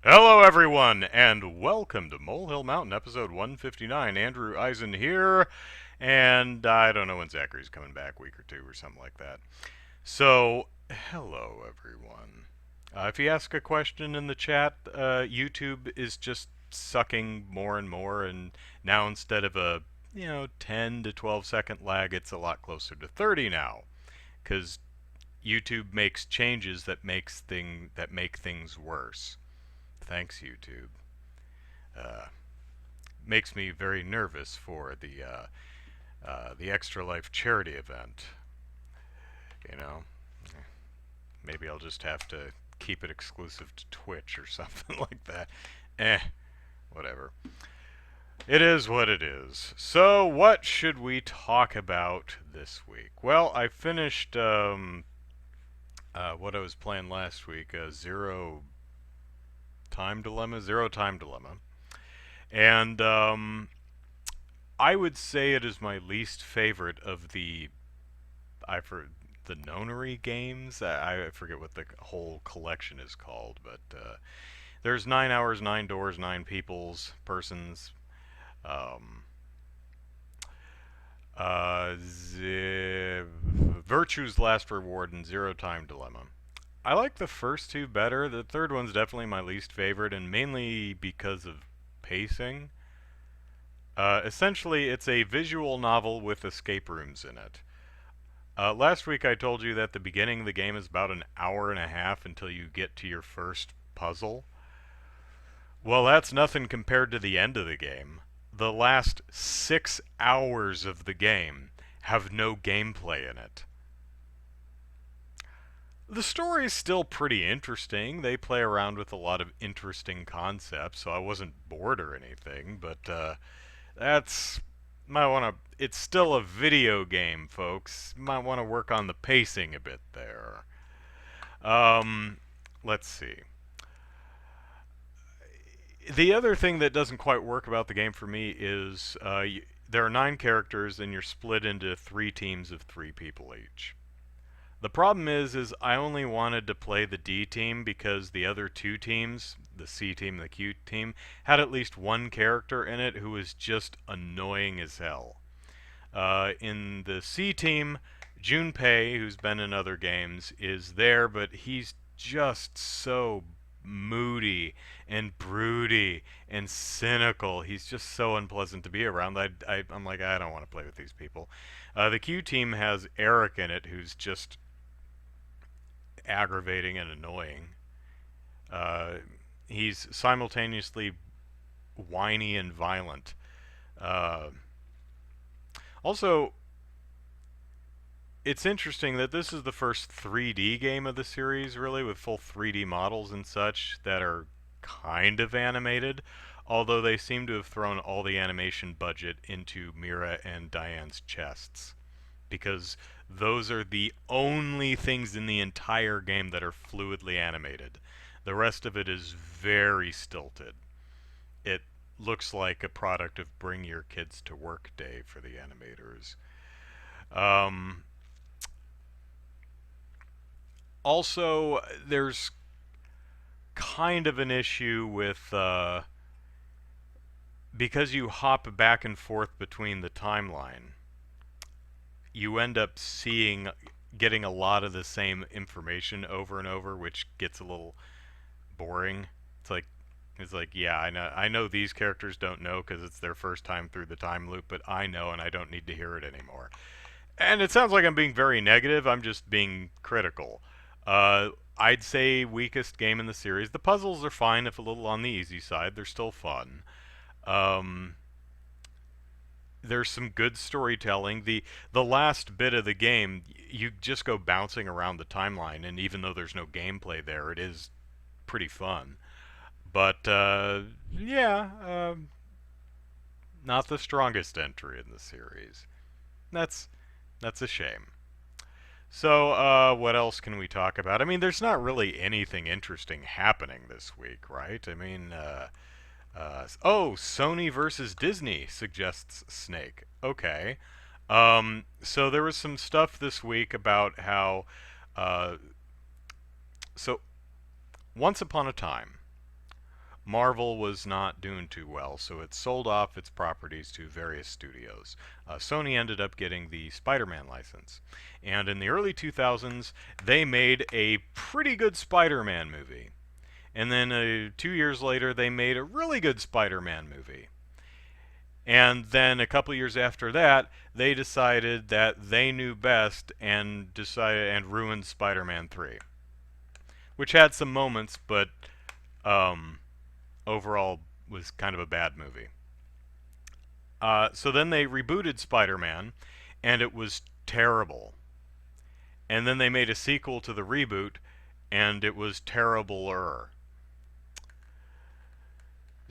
Hello, everyone, and welcome to Molehill Mountain, episode 159. Andrew Eisen here, and I don't know when Zachary's coming back, week or two or something like that. So, hello, everyone. If you ask a question in the chat, YouTube is just sucking more and more, and now instead of a 10 to 12 second lag, it's a lot closer to 30 now, because YouTube makes changes that make things worse. Thanks, YouTube. Uh, Makes me very nervous for the Extra Life charity event. You know, maybe I'll just have to keep it exclusive to Twitch or something like that. Eh, whatever. It is what it is. So, what should we talk about this week? Well, I finished what I was playing last week, Zero Time Dilemma, and I would say it is my least favorite of the Nonary games. I forget what the whole collection is called, but there's 9 hours, 9 doors, 9 persons. Um, Virtue's Last Reward and Zero Time Dilemma. I like the first two better. The third one's definitely my least favorite, and mainly because of pacing. Essentially, it's a visual novel with escape rooms in it. Last week I told you that the beginning of the game is about an hour and a half until you get to your first puzzle. Well, that's nothing compared to the end of the game. The last 6 hours of the game have no gameplay in it. The story is still pretty interesting. They play around with a lot of interesting concepts, so I wasn't bored or anything, but that's might want to. It's still a video game, folks. Might want to work on the pacing a bit there. Um, let's see. The other thing that doesn't quite work about the game for me is there are 9 characters, and you're split into 3 teams of 3 people each. The problem is I only wanted to play the D team because the other 2 teams, the C team and the Q team, had at least one character in it who was just annoying as hell. In the C team, Junpei, who's been in other games, is there, but he's just so moody and broody and cynical. He's just so unpleasant to be around. I'm like, I don't want to play with these people. The Q team has Eric in it, who's just aggravating and annoying. Uh, he's simultaneously whiny and violent. Uh, Also, it's interesting that this is the first 3D game of the series, really, with full 3D models and such that are kind of animated, although they seem to have thrown all the animation budget into Mira and Diane's chests, because those are the only things in the entire game that are fluidly animated. The rest of it is very stilted. It looks like a product of Bring Your Kids to Work Day for the animators. Um, Also, there's kind of an issue with because you hop back and forth between the timeline, you end up getting a lot of the same information over and over, which gets a little boring. It's like yeah, I know these characters don't know because it's their first time through the time loop, but I know and I don't need to hear it anymore. And it sounds like I'm being very negative. I'm just being critical. Uh, I'd say weakest game in the series. The puzzles are fine, if a little on the easy side. They're still fun. Um, there's some good storytelling. The last bit of the game, you just go bouncing around the timeline, and even though there's no gameplay there, it is pretty fun. But yeah, not the strongest entry in the series. That's that's a shame. So, what else can we talk about? I mean, there's not really anything interesting happening this week, right? I mean, oh, Sony versus Disney, suggests Snake. Okay. So there was some stuff this week about how, uh, so once upon a time, Marvel was not doing too well, so it sold off its properties to various studios. Sony ended up getting the Spider-Man license. And in the early 2000s, they made a pretty good Spider-Man movie. And then 2 years later, they made a really good Spider-Man movie. And then a couple years after that, they decided that they knew best and decided and ruined Spider-Man 3, which had some moments, but um, overall was kind of a bad movie. So then they rebooted Spider-Man, and it was terrible. And then they made a sequel to the reboot, and it was terribler.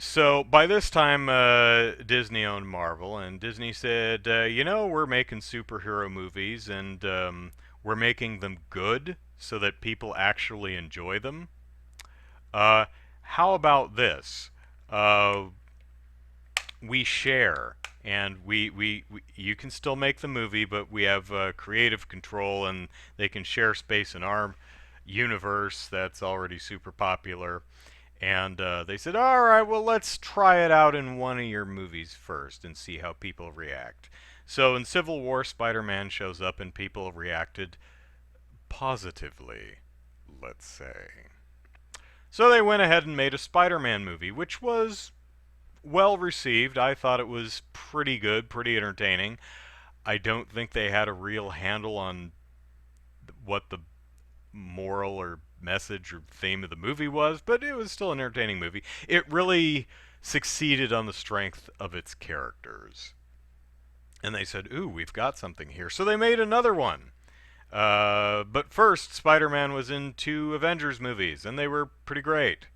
So by this time, Disney owned Marvel, and Disney said, we're making superhero movies, and we're making them good so that people actually enjoy them. How about this? We share, and we you can still make the movie, but we have creative control, and they can share space in our universe that's already super popular. And they said, all right, well, let's try it out in one of your movies first and see how people react. So in Civil War, Spider-Man shows up and people reacted positively, let's say. So they went ahead and made a Spider-Man movie, which was well received. I thought it was pretty good, pretty entertaining. I don't think they had a real handle on what the moral or message or theme of the movie was, but it was still an entertaining movie. It really succeeded on the strength of its characters. And they said, ooh, we've got something here. So they made another one. But first, Spider-Man was in 2 Avengers movies, and they were pretty great.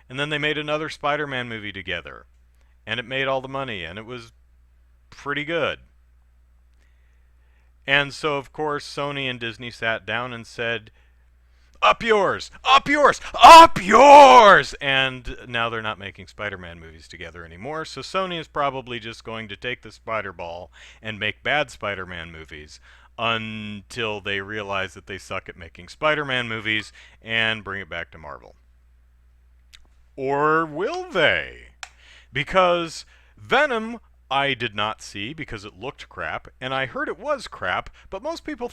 And then they made another Spider-Man movie together, and it made all the money, and it was pretty good. And so, of course, Sony and Disney sat down and said, up yours! Up yours! Up yours! And now they're not making Spider-Man movies together anymore, so Sony is probably just going to take the Spider Ball and make bad Spider-Man movies until they realize that they suck at making Spider-Man movies and bring it back to Marvel. Or will they? Because Venom I did not see because it looked crap, and I heard it was crap, but most people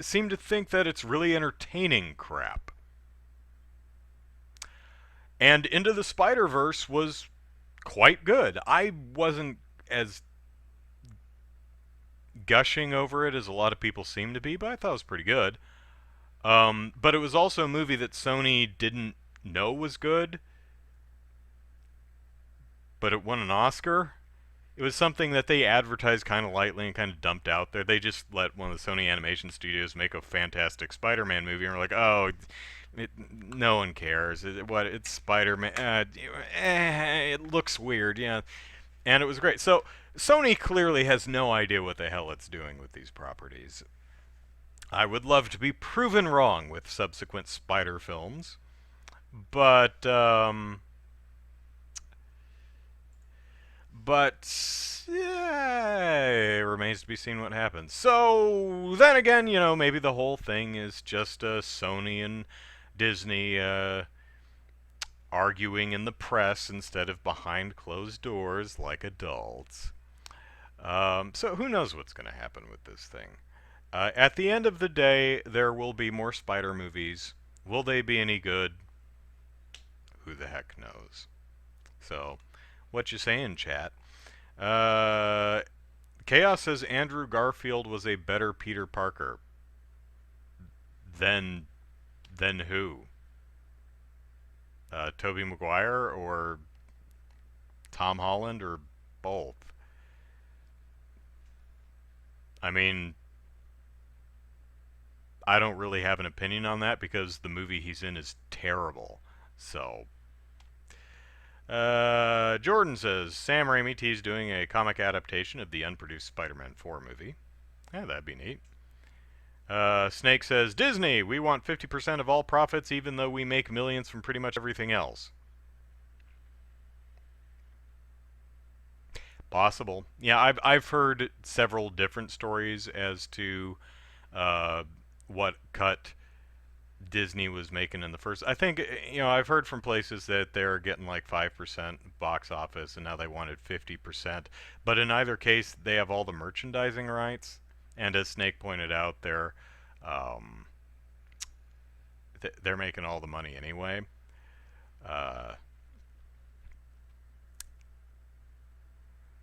seem to think that it's really entertaining crap. And Into the Spider-Verse was quite good. I wasn't as gushing over it as a lot of people seem to be, but I thought it was pretty good. But it was also a movie that Sony didn't know was good, but it won an Oscar. It was something that they advertised kind of lightly and kind of dumped out there. They just let one of the Sony animation studios make a fantastic Spider-Man movie, and we're like, oh, no one cares. It's Spider-Man. It looks weird, yeah. And it was great. So Sony clearly has no idea what the hell it's doing with these properties. I would love to be proven wrong with subsequent Spider films, but yeah, it remains to be seen what happens. So then again, maybe the whole thing is just Sony and Disney arguing in the press instead of behind closed doors like adults. So who knows what's going to happen with this thing? At the end of the day, there will be more Spider movies. Will they be any good? Who the heck knows? So, what you saying, chat? Chaos says Andrew Garfield was a better Peter Parker. Than who? Tobey Maguire or Tom Holland or both? I mean, I don't really have an opinion on that because the movie he's in is terrible. So, Jordan says Sam Raimi teased doing a comic adaptation of the unproduced Spider-Man 4 movie. Yeah, that'd be neat. Snake says, Disney, we want 50% of all profits even though we make millions from pretty much everything else. Possible. Yeah, I've heard several different stories as to what cut Disney was making in the first. I think I've heard from places that they're getting like 5% box office, and now they wanted 50%. But in either case, they have all the merchandising rights, and as Snake pointed out, um, they're making all the money anyway. Uh,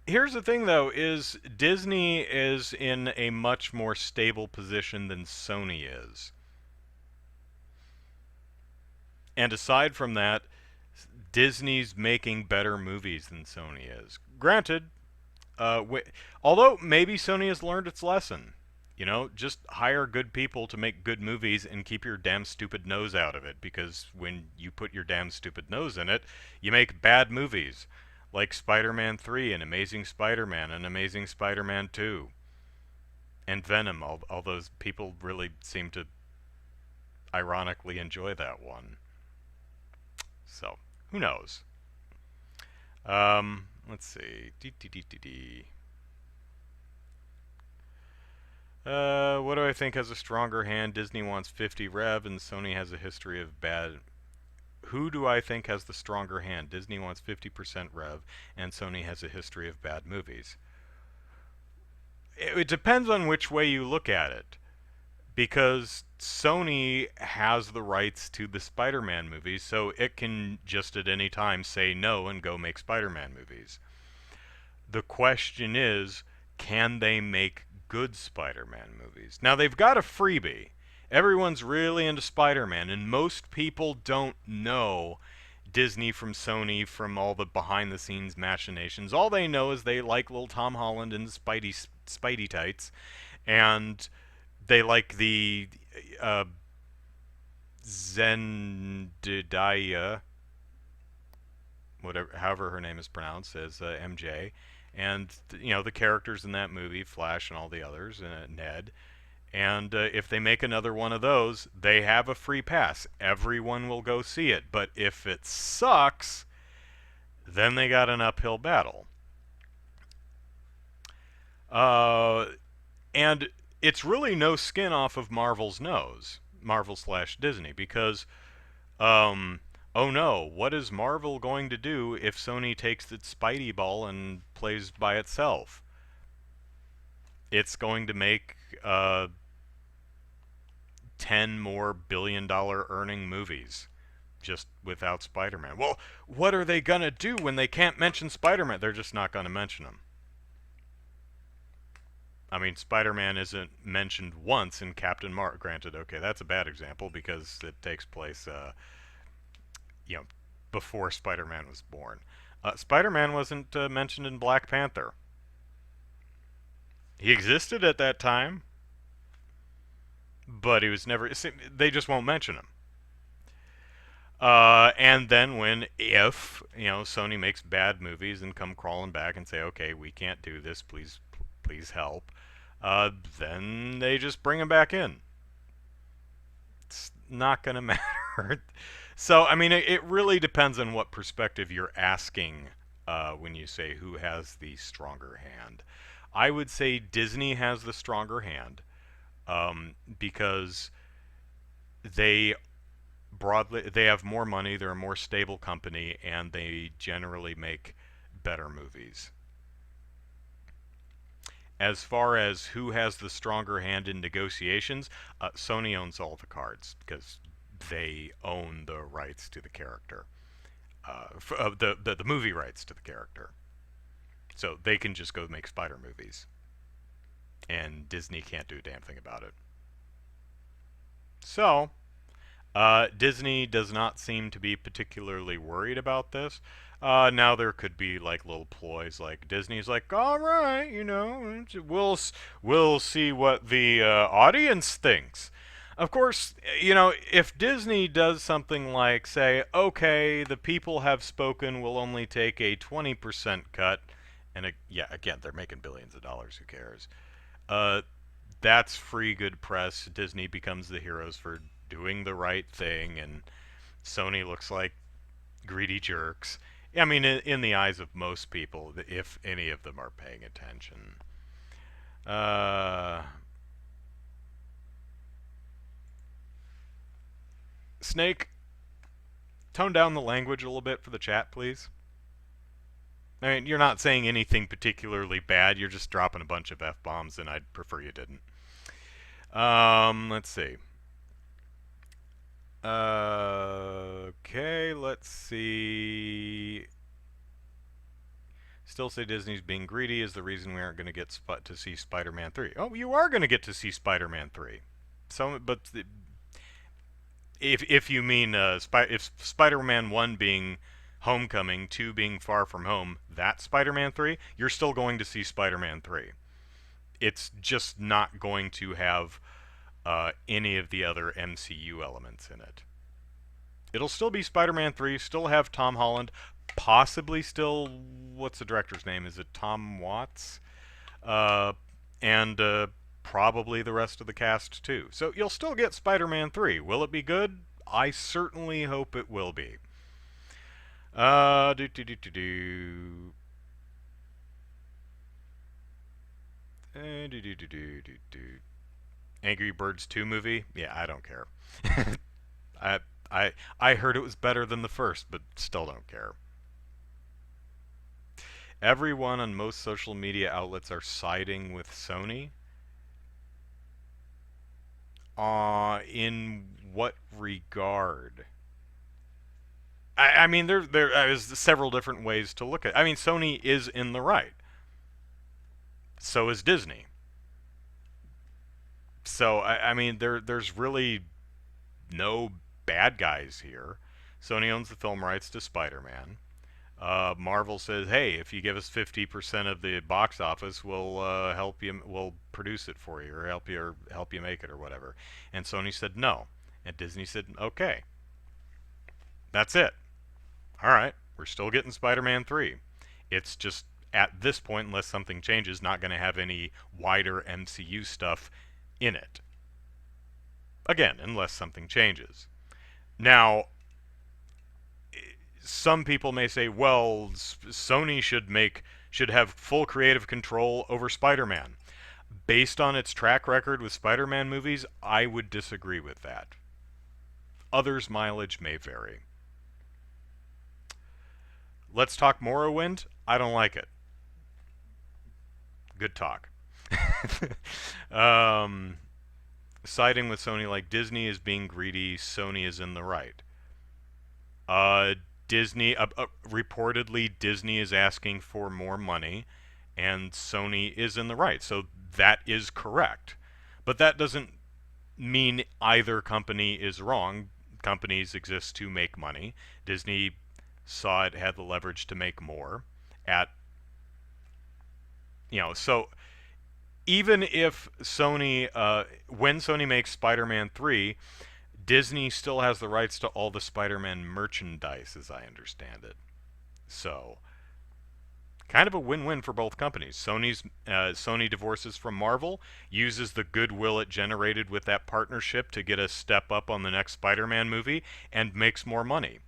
Here's the thing, though: is Disney is in a much more stable position than Sony is, and aside from that, Disney's making better movies than Sony is. Granted, although maybe Sony has learned its lesson. Just hire good people to make good movies and keep your damn stupid nose out of it, because when you put your damn stupid nose in it, you make bad movies. Like Spider-Man 3 and Amazing Spider-Man and Amazing Spider-Man 2 and Venom, all those people really seem to ironically enjoy that one. So, who knows? Let's see. What do I think has a stronger hand? Disney wants 50 rev and Sony has a history of bad. Who do I think has the stronger hand? Disney wants 50% rev and Sony has a history of bad movies. It depends on which way you look at it, because Sony has the rights to the Spider-Man movies, so it can just at any time say no and go make Spider-Man movies. The question is, can they make good Spider-Man movies? Now, they've got a freebie. Everyone's really into Spider-Man, and most people don't know Disney from Sony from all the behind-the-scenes machinations. All they know is they like little Tom Holland in Spidey tights, and they like the uh, Zendaya, whatever, however her name is pronounced, as MJ, and the characters in that movie, Flash and all the others, Ned. And if they make another one of those, they have a free pass. Everyone will go see it. But if it sucks, then they got an uphill battle. And it's really no skin off of Marvel's nose, Marvel/Disney, because oh no, what is Marvel going to do if Sony takes its Spidey ball and plays by itself? It's going to make 10 more billion-dollar earning movies just without Spider-Man. Well, what are they going to do when they can't mention Spider-Man? They're just not going to mention him. I mean, Spider-Man isn't mentioned once in Captain Marvel. Granted, okay, that's a bad example because it takes place, you know, before Spider-Man was born. Spider-Man wasn't mentioned in Black Panther. He existed at that time, but he was never. They just won't mention him. And then if Sony makes bad movies and come crawling back and say, okay, we can't do this, please help, then they just bring him back in. It's not gonna matter. So I mean, it really depends on what perspective you're asking when you say who has the stronger hand. I would say Disney has the stronger hand because they they have more money, they're a more stable company, and they generally make better movies. As far as who has the stronger hand in negotiations, Sony owns all the cards because they own the rights to the character, the movie rights to the character. So they can just go make Spider movies, and Disney can't do a damn thing about it. So Disney does not seem to be particularly worried about this. Now there could be like little ploys, like Disney's like, all right, we'll see what the audience thinks. Of course, if Disney does something like say, okay, the people have spoken, we'll only take a 20% cut, and yeah, again, they're making billions of dollars. Who cares? Uh, that's free good press. Disney becomes the heroes for doing the right thing, and Sony looks like greedy jerks. I mean, in the eyes of most people, if any of them are paying attention. Uh, Snake, tone down the language a little bit for the chat, please. I mean, you're not saying anything particularly bad. You're just dropping a bunch of F-bombs, and I'd prefer you didn't. Let's see. Okay, let's see. Still say Disney's being greedy is the reason we aren't going to get to see Spider-Man 3. Oh, you are going to get to see Spider-Man 3. So, but if you mean if Spider-Man 1 being Homecoming, 2 being Far From Home, that's Spider-Man 3, you're still going to see Spider-Man 3. It's just not going to have any of the other MCU elements in it. It'll still be Spider-Man 3, still have Tom Holland, possibly still, what's the director's name? Is it Tom Watts? And probably the rest of the cast too. So you'll still get Spider-Man 3. Will it be good? I certainly hope it will be. Do do do do do. Do do do do do do. Angry Birds 2 movie? Yeah, I don't care. I heard it was better than the first, but still don't care. Everyone on most social media outlets are siding with Sony. In what regard? I mean, there is several different ways to look at it. I mean, Sony is in the right. So is Disney. So, I mean, there's really no bad guys here. Sony owns the film rights to Spider-Man. Marvel says, "Hey, if you give us 50% of the box office, we'll help you. We'll produce it for you, or help you make it, or whatever." And Sony said no, and Disney said, "Okay, that's it. All right, we're still getting Spider-Man 3. It's just at this point, unless something changes, not going to have any wider MCU stuff in it. Again, unless something changes." Now, some people may say, well, Sony should have full creative control over Spider-Man. Based on its track record with Spider-Man movies, I would disagree with that. Others' mileage may vary. Let's talk Morrowind. I don't like it. Good talk. Siding with Sony like Disney is being greedy. Sony is in the right. Disney, reportedly, Disney is asking for more money, and Sony is in the right. So that is correct. But that doesn't mean either company is wrong. Companies exist to make money. Disney saw it had the leverage to make more at, so even if Sony, when Sony makes Spider-Man 3, Disney still has the rights to all the Spider-Man merchandise, as I understand it. So, kind of a win-win for both companies. Sony divorces from Marvel, uses the goodwill it generated with that partnership to get a step up on the next Spider-Man movie, and makes more money.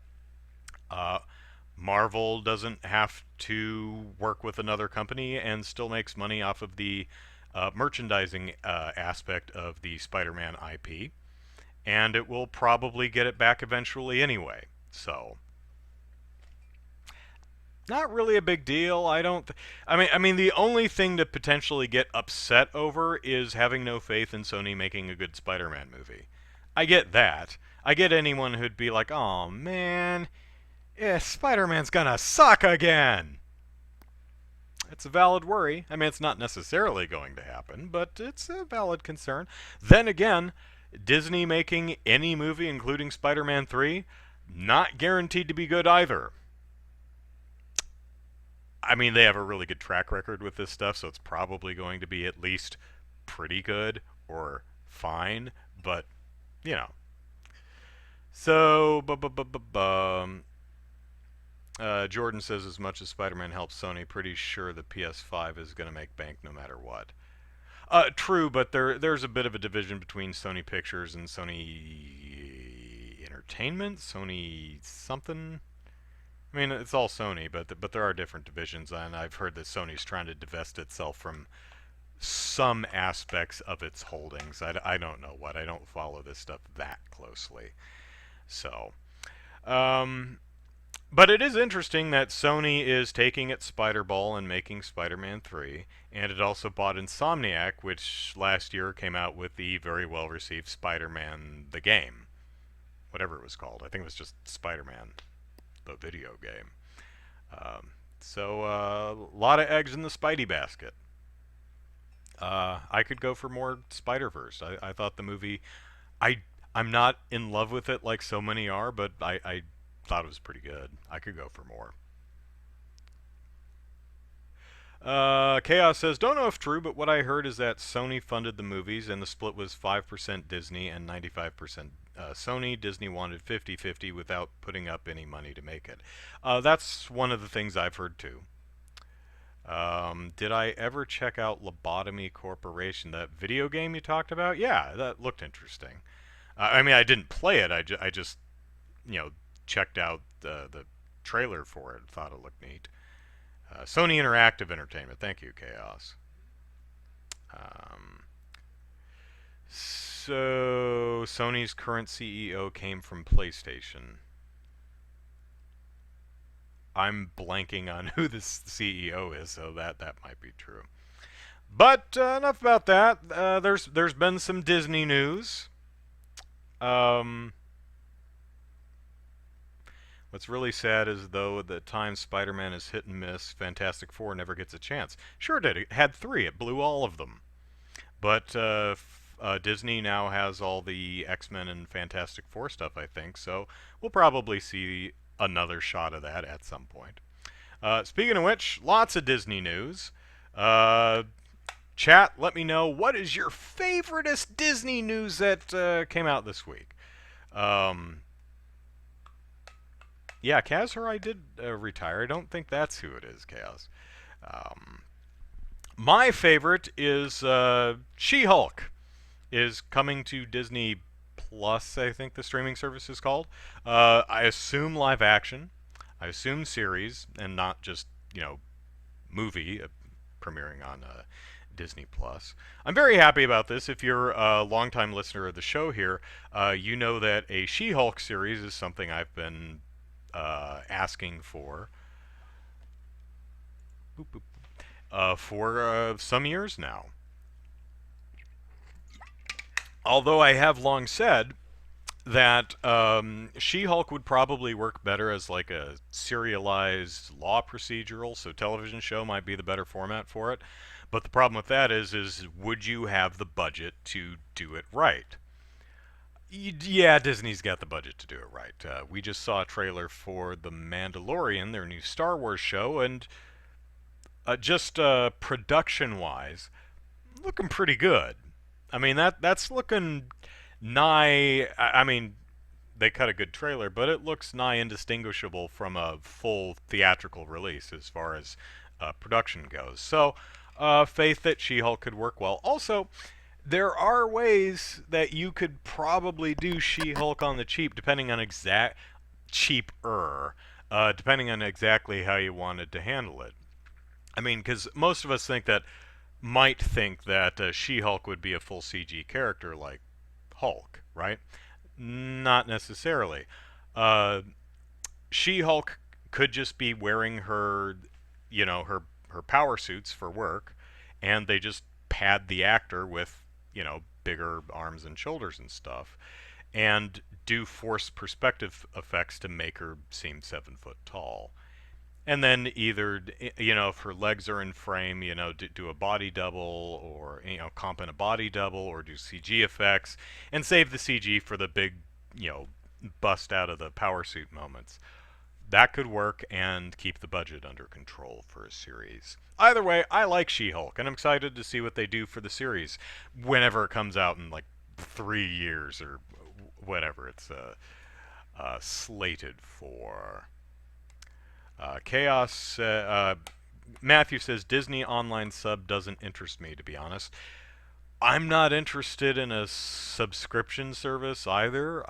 Marvel doesn't have to work with another company and still makes money off of the merchandising aspect of the Spider-Man IP. And it will probably get it back eventually anyway. So, not really a big deal. I mean, the only thing to potentially get upset over is having no faith in Sony making a good Spider-Man movie. I get that. I get anyone who'd be like, "Oh man, Spider-Man's gonna suck again." It's a valid worry. I mean, it's not necessarily going to happen, but it's a valid concern. Then again, Disney making any movie, including Spider-Man 3, not guaranteed to be good either. I mean, they have a really good track record with this stuff, so it's probably going to be at least pretty good or fine, but, So, Jordan says, as much as Spider-Man helps Sony, pretty sure the PS5 is going to make bank no matter what. True, but there's a bit of a division between Sony Pictures and Sony Entertainment, Sony something. I mean, it's all Sony, but there are different divisions, and I've heard that Sony's trying to divest itself from some aspects of its holdings. I don't know what. I don't follow this stuff that closely. So, um, but it is interesting that Sony is taking its Spider Ball and making Spider-Man 3, and it also bought Insomniac, which last year came out with the very well-received Spider-Man the game, whatever it was called. I think it was just Spider-Man the video game. Um, so a lot of eggs in the Spidey basket. I could go for more Spider-Verse. I thought the movie, I I'm not in love with it like so many are, but I thought it was pretty good. I could go for more. Chaos says, don't know if true, but what I heard is that Sony funded the movies and the split was 5% Disney and 95% Sony. Disney wanted 50-50 without putting up any money to make it. That's one of the things I've heard too. Did I ever check out Lobotomy Corporation, that video game you talked about? Yeah, that looked interesting. I mean, I didn't play it. I just, you know, checked out the trailer for it. Thought it looked neat. Sony Interactive Entertainment. Thank you, Chaos. Um, so Sony's current CEO came from PlayStation. I'm blanking on who this CEO is, so that might be true. But enough about that. There's been some Disney news. Um, what's really sad is though the time Spider-Man is hit and miss, Fantastic Four never gets a chance. Sure did. It had three. It blew all of them. But Disney now has all the X-Men and Fantastic Four stuff, I think. So we'll probably see another shot of that at some point. Speaking of which, lots of Disney news. Uh, Chat, let me know what is your favoriteest Disney news that came out this week. Um, yeah, Kazhar, did retire. I don't think that's who it is, Kaz. Um, my favorite is She-Hulk is coming to Disney Plus, I think the streaming service is called. I assume live action. I assume series, and not just, movie premiering on Disney Plus. I'm very happy about this. If you're a longtime listener of the show here, you know that a She-Hulk series is something I've been asking for. Boop, boop, for some years now. Although I have long said that She-Hulk would probably work better as like a serialized law procedural, so television show might be the better format for it. But the problem with that is would you have the budget to do it right? Yeah, Disney's got the budget to do it right. We just saw a trailer for The Mandalorian, their new Star Wars show, and just production-wise, looking pretty good. I mean that's looking nigh. I mean, they cut a good trailer, but it looks nigh indistinguishable from a full theatrical release as far as production goes. So, faith that She-Hulk could work well. Also, there are ways that you could probably do She-Hulk on the cheap, depending on cheaper, depending on exactly how you wanted to handle it. I mean, because most of us might think that She-Hulk would be a full CG character like Hulk, right? Not necessarily. Uh, She-Hulk could just be wearing her power suits for work, and they just pad the actor with bigger arms and shoulders and stuff, and do forced perspective effects to make her seem 7 foot tall. And then either, if her legs are in frame, do a body double or, comp in a body double or do CG effects and save the CG for the big, bust out of the power suit moments. That could work and keep the budget under control for a series. Either way, I like She-Hulk, and I'm excited to see what they do for the series whenever it comes out in like 3 years or whatever it's slated for. Chaos. Matthew says Disney online sub doesn't interest me, to be honest. I'm not interested in a subscription service either,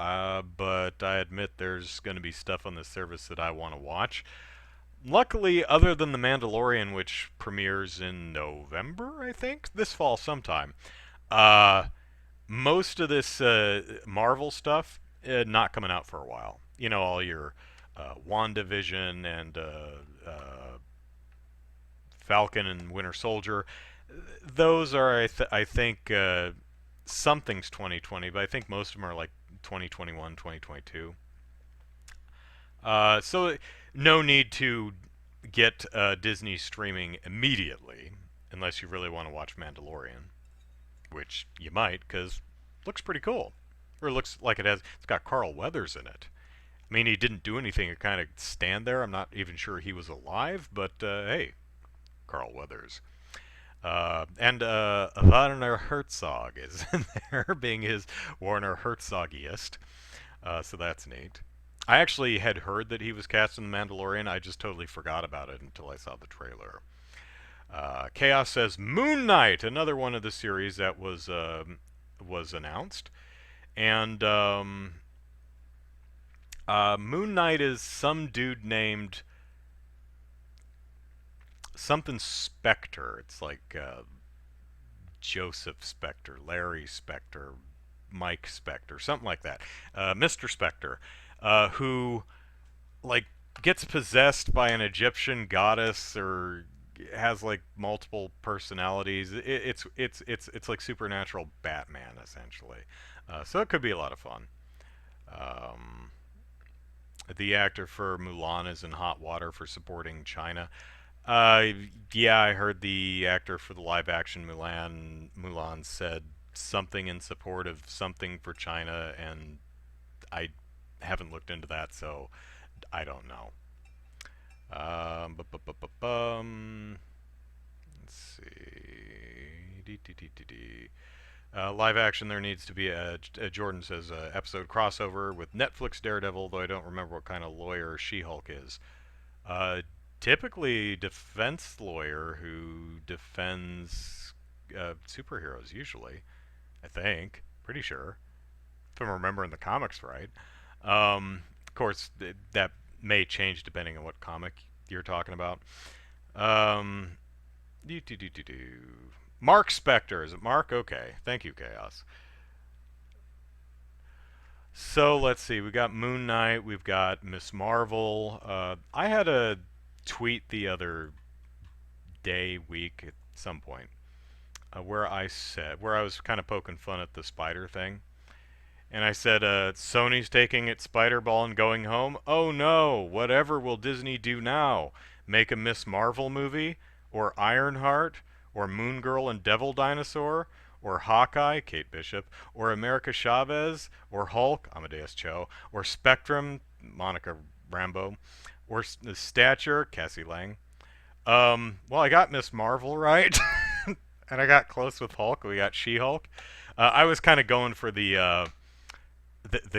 but I admit there's going to be stuff on the service that I want to watch. Luckily, other than The Mandalorian, which premieres in November, I think, this fall sometime, most of this Marvel stuff not coming out for a while. You know, all your WandaVision and Falcon and Winter Soldier. Those are, I think, something's 2020, but I think most of them are like 2021, 2022. So no need to get Disney streaming immediately, unless you really want to watch Mandalorian, which you might, because it looks pretty cool. Or it looks like it's got Carl Weathers in it. I mean, he didn't do anything to kind of stand there. I'm not even sure he was alive, but hey, Carl Weathers. And Werner Herzog is in there, being his Werner Herzogiest. So that's neat. I actually had heard that he was cast in The Mandalorian. I just totally forgot about it until I saw the trailer. Chaos says Moon Knight, another one of the series that was announced, and Moon Knight is some dude named something Spector. It's like Joseph Spector, Larry Spector, Mike Spector, something like that. Mr. Spector, who like gets possessed by an Egyptian goddess or has like multiple personalities. It's like supernatural Batman essentially. So it could be a lot of fun. Um, the actor for Mulan is in hot water for supporting China. Uh, yeah, I heard the actor for the live-action Mulan said something in support of something for China, and I haven't looked into that, so I don't know. Let's see. Live action, there needs to be Jordan says, episode crossover with Netflix Daredevil, though I don't remember what kind of lawyer She-Hulk is. Uh, Typically defense lawyer who defends superheroes, usually. I think. Pretty sure. If I'm remembering the comics right. Of course, that may change depending on what comic you're talking about. Um, do, do, do, do, do. Mark Spector. Is it Mark? Okay. Thank you, Chaos. So let's see. We got Moon Knight. We've got Miss Marvel. I had a tweet the other day, week, at some point, where I was kind of poking fun at the spider thing. And I said, Sony's taking its spider ball and going home. Oh no, whatever will Disney do now? Make a Miss Marvel movie? Or Ironheart? Or Moon Girl and Devil Dinosaur? Or Hawkeye, Kate Bishop? Or America Chavez? Or Hulk, Amadeus Cho? Or Spectrum, Monica Rambeau? Or Stature, Cassie Lang? Well, I got Miss Marvel right. And I got close with Hulk. We got She-Hulk. I was kind of going for the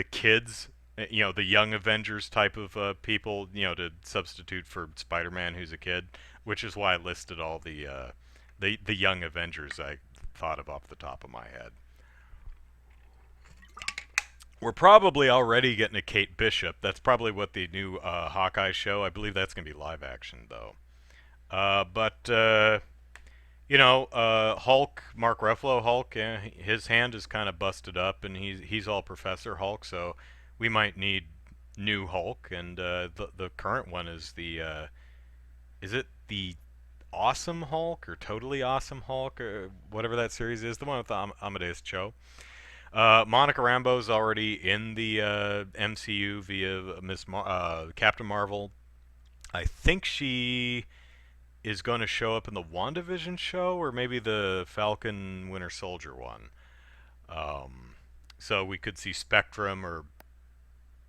kids, you know, the young Avengers type of people, you know, to substitute for Spider-Man, who's a kid, which is why I listed all the young Avengers I thought of off the top of my head. We're probably already getting a Kate Bishop. That's probably what the new Hawkeye show. I believe that's gonna be live action though. But you know, Hulk, Mark Ruffalo Hulk, his hand is kind of busted up, and he's all Professor Hulk. So we might need new Hulk, and the current one is it the Awesome Hulk or Totally Awesome Hulk or whatever that series is, the one with Amadeus Cho. Monica Rambeau's already in the MCU via Captain Marvel. I think she is going to show up in the WandaVision show or maybe the Falcon Winter Soldier one. Um, so we could see Spectrum or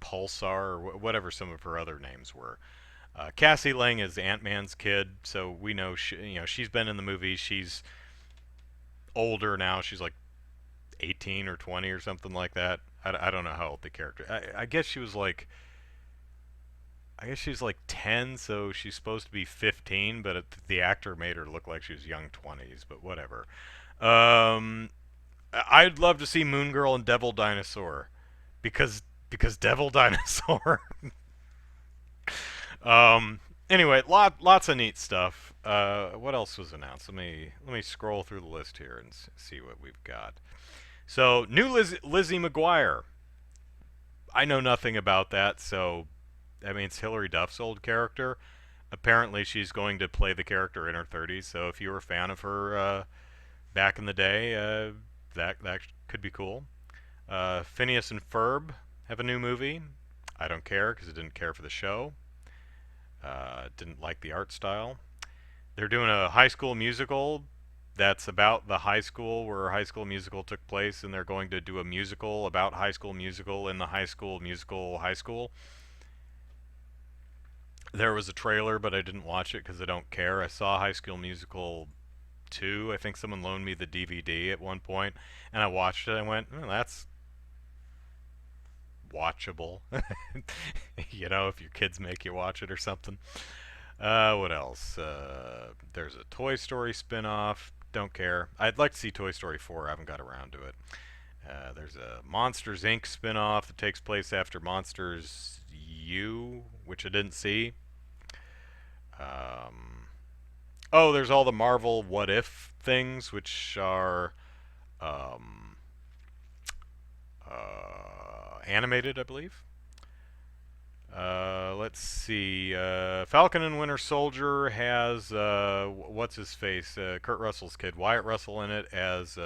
Pulsar or whatever some of her other names were. Cassie Lang is Ant-Man's kid, so we know she's been in the movie. She's older now. She's like 18 or 20 or something like that. I don't know how old the character. I guess she was like. I guess she's like 10, so she's supposed to be 15, but the actor made her look like she was young 20s, but whatever. Um, I'd love to see Moon Girl and Devil Dinosaur because Devil Dinosaur. Anyway, lots of neat stuff. What else was announced? Let me scroll through the list here and see what we've got. So, new Lizzie McGuire. I know nothing about that, so I mean, it's Hilary Duff's old character. Apparently, she's going to play the character in her 30s. So if you were a fan of her back in the day, that could be cool. Phineas and Ferb have a new movie. I don't care because I didn't care for the show. Didn't like the art style. They're doing a high school musical that's about the high school where High School Musical took place, and they're going to do a musical about High School Musical in the High School Musical high school. There was a trailer, but I didn't watch it because I don't care. I saw High School Musical 2. I think someone loaned me the DVD at one point, and I watched it. I went, oh, that's watchable. You know, if your kids make you watch it or something. What else? There's a Toy Story spin-off. Don't care. I'd like to see Toy Story 4. I haven't got around to it. There's a Monsters Inc. spin-off that takes place after Monsters U, which I didn't see. Um, oh, there's all the Marvel What If things, which are um, animated, I believe. Let's see. Falcon and Winter Soldier has what's his face? Kurt Russell's kid, Wyatt Russell, in it as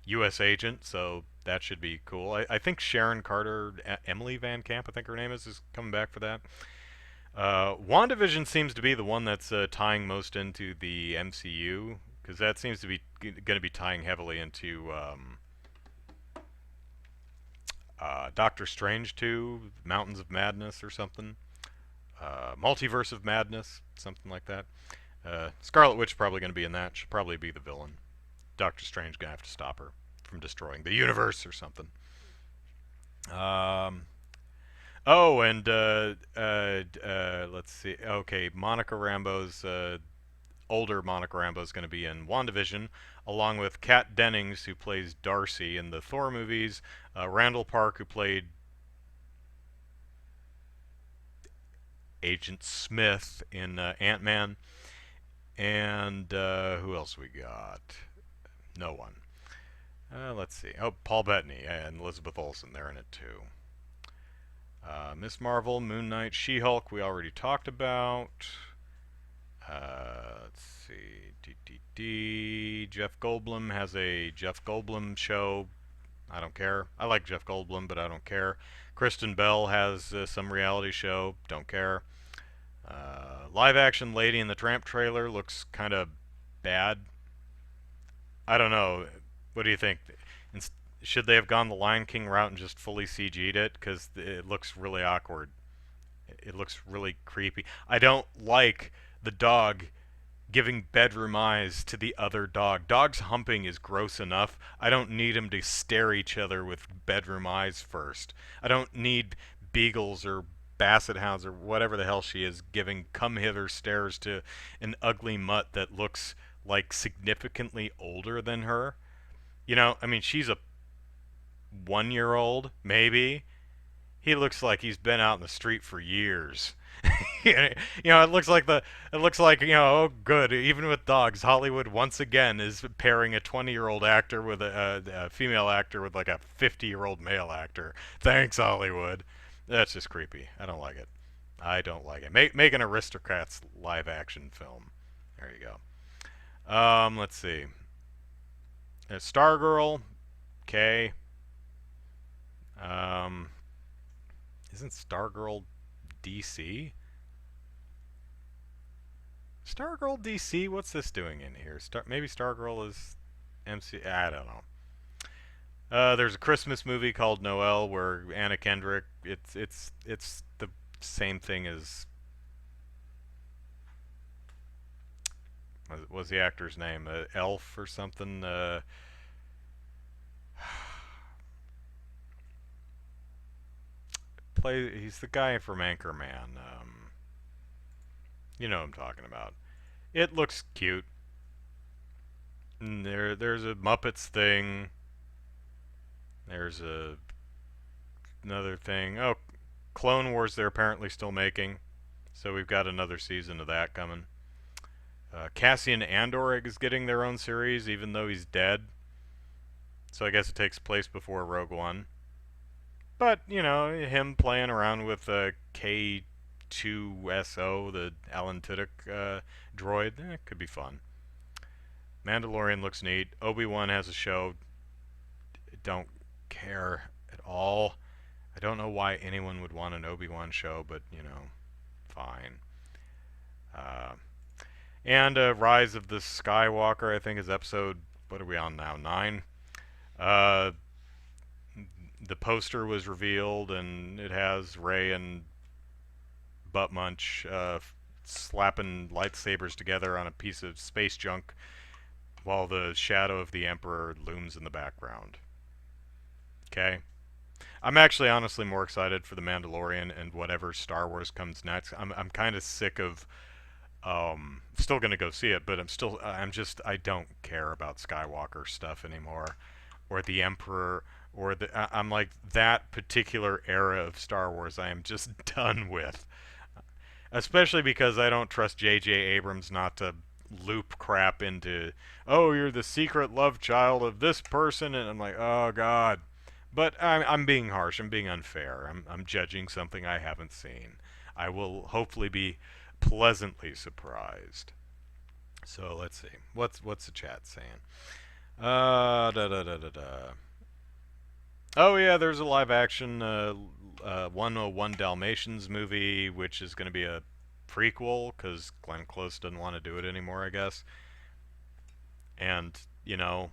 U.S. agent. So that should be cool. I think Sharon Carter, Emily Van Camp, I think her name is coming back for that. WandaVision seems to be the one that's tying most into the MCU because that seems to be going to be tying heavily into Doctor Strange 2, Mountains of Madness or something. Multiverse of Madness, something like that. Scarlet Witch probably going to be in that. She'll probably be the villain. Doctor Strange going to have to stop her from destroying the universe or something. Oh, and let's see. Okay, Monica Rambeau's older Monica Rambeau is going to be in WandaVision, along with Kat Dennings, who plays Darcy in the Thor movies, Randall Park, who played Agent Smith in Ant-Man, and who else we got? No one. Let's see. Oh, Paul Bettany and Elizabeth Olsen, they're in it too. Miss Marvel, Moon Knight, She-Hulk, we already talked about. Let's see. Jeff Goldblum has a Jeff Goldblum show. I don't care. I like Jeff Goldblum, but I don't care. Kristen Bell has some reality show. Don't care. Live action Lady and the Tramp trailer looks kind of bad. I don't know. What do you think? Should they have gone the Lion King route and just fully CG'd it? Because it looks really awkward. It looks really creepy. I don't like the dog giving bedroom eyes to the other dog. Dogs humping is gross enough. I don't need them to stare each other with bedroom eyes first. I don't need beagles or basset hounds or whatever the hell she is giving come hither stares to an ugly mutt that looks like significantly older than her. You know, I mean, she's a 1 year old, maybe. He looks like he's been out in the street for years. You know, it looks like, you know, oh good, even with dogs, Hollywood once again is pairing a 20-year-old actor with a female actor with like a 50-year-old male actor. Thanks, Hollywood. That's just creepy. I don't like it. I don't like it. Make an Aristocrats live action film. There you go. Let's see. Stargirl, okay. Um, isn't Stargirl DC? Stargirl DC? What's this doing in here? Maybe Stargirl is MC. I don't know. There's a Christmas movie called Noel where Anna Kendrick. It's the same thing as what was the actor's name? Elf or something. He's the guy from Anchorman. You know what I'm talking about. It looks cute. And there's a Muppets thing. There's another thing. Oh, Clone Wars they're apparently still making. So we've got another season of that coming. Cassian Andor is getting their own series even though he's dead. So I guess it takes place before Rogue One. But, you know, him playing around with K2SO, the Alan Tudyk droid, could be fun. Mandalorian looks neat. Obi-Wan has a show. Don't care at all. I don't know why anyone would want an Obi-Wan show, but, you know, fine. Uh, and Rise of the Skywalker, I think, is episode, what are we on now, 9? Uh, the poster was revealed, and it has Rey and Butt Munch slapping lightsabers together on a piece of space junk while the shadow of the Emperor looms in the background. Okay? I'm actually honestly more excited for The Mandalorian and whatever Star Wars comes next. I'm kind of sick of still going to go see it, but I don't care about Skywalker stuff anymore, or the Emperor, or I'm like, that particular era of Star Wars I am just done with. Especially because I don't trust J.J. Abrams not to loop crap into, oh, you're the secret love child of this person, and I'm like, oh god. But I'm being harsh. I'm being unfair. I'm judging something I haven't seen. I will hopefully be pleasantly surprised. So let's see. What's the chat saying? Da da da da da. Oh yeah, there's a live action 101 Dalmatians movie, which is going to be a prequel because Glenn Close doesn't want to do it anymore, I guess. And you know,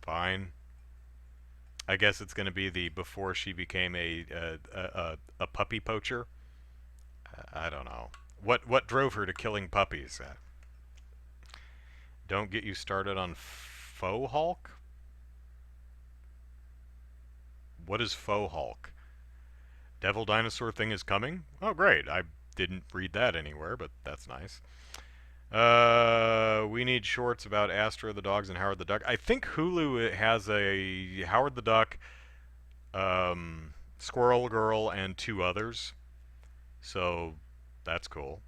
fine. I guess it's going to be the before she became a puppy poacher. I don't know. What drove her to killing puppies? Don't get you started on Faux Hulk? What is Faux Hulk? Devil dinosaur thing is coming? Oh, great. I didn't read that anywhere, but that's nice. We need shorts about Astro the dogs and Howard the Duck. I think Hulu has a Howard the Duck, Squirrel Girl, and 2 others. So that's cool.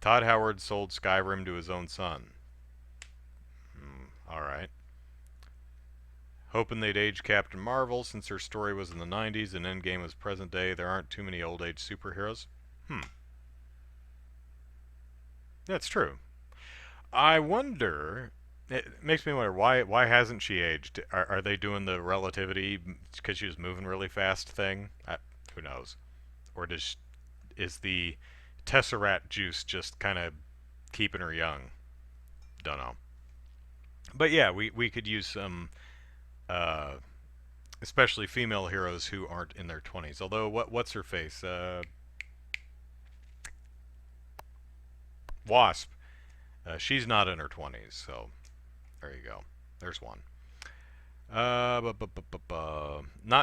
Todd Howard sold Skyrim to his own son. Alright. Hoping they'd age Captain Marvel since her story was in the 90s and Endgame was present day. There aren't too many old age superheroes. That's true. I wonder. It makes me wonder why hasn't she aged? Are they doing the relativity because she was moving really fast thing? Who knows? Or is the Tesseract juice just kind of keeping her young? Don't know. But yeah, we could use some, especially female heroes who aren't in their 20s. Although what's her face? Wasp. She's not in her 20s, so there you go. There's one. Not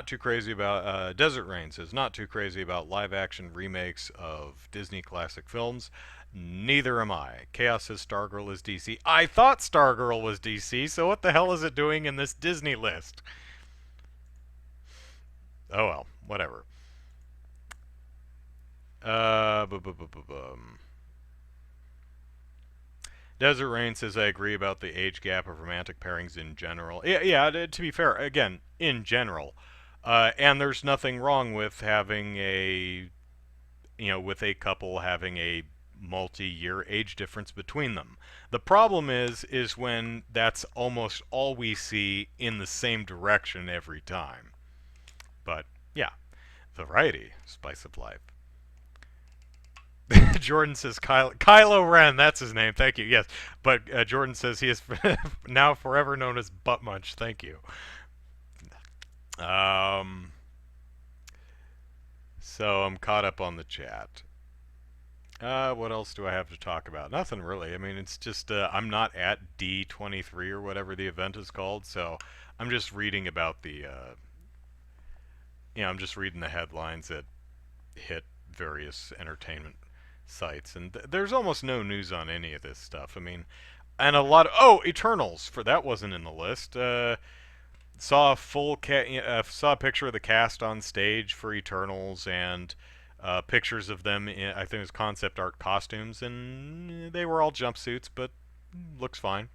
too crazy about Desert Rain says not too crazy about live action remakes of Disney classic films. Neither am I. Chaos says Stargirl is DC. I thought Stargirl was DC, so what the hell is it doing in this Disney list? Oh well, whatever. Desert Rain says I agree about the age gap of romantic pairings in general. Yeah. To be fair, again, in general, and there's nothing wrong with having with a couple having a multi-year age difference between them. The problem is when that's almost all we see in the same direction every time. But yeah, variety, spice of life. Jordan says Kylo Ren. That's his name. Thank you. Yes, but Jordan says he is now forever known as Butt Munch. Thank you. So I'm caught up on the chat. What else do I have to talk about? Nothing really. I mean, it's just I'm not at D23 or whatever the event is called, so I'm just reading about the. I'm just reading the headlines that hit various entertainment sites, and there's almost no news on any of this stuff. I mean, and a lot of Eternals for that wasn't in the list. Saw a saw a picture of the cast on stage for Eternals and pictures of them in, I think it was concept art costumes, and they were all jumpsuits, but looks fine.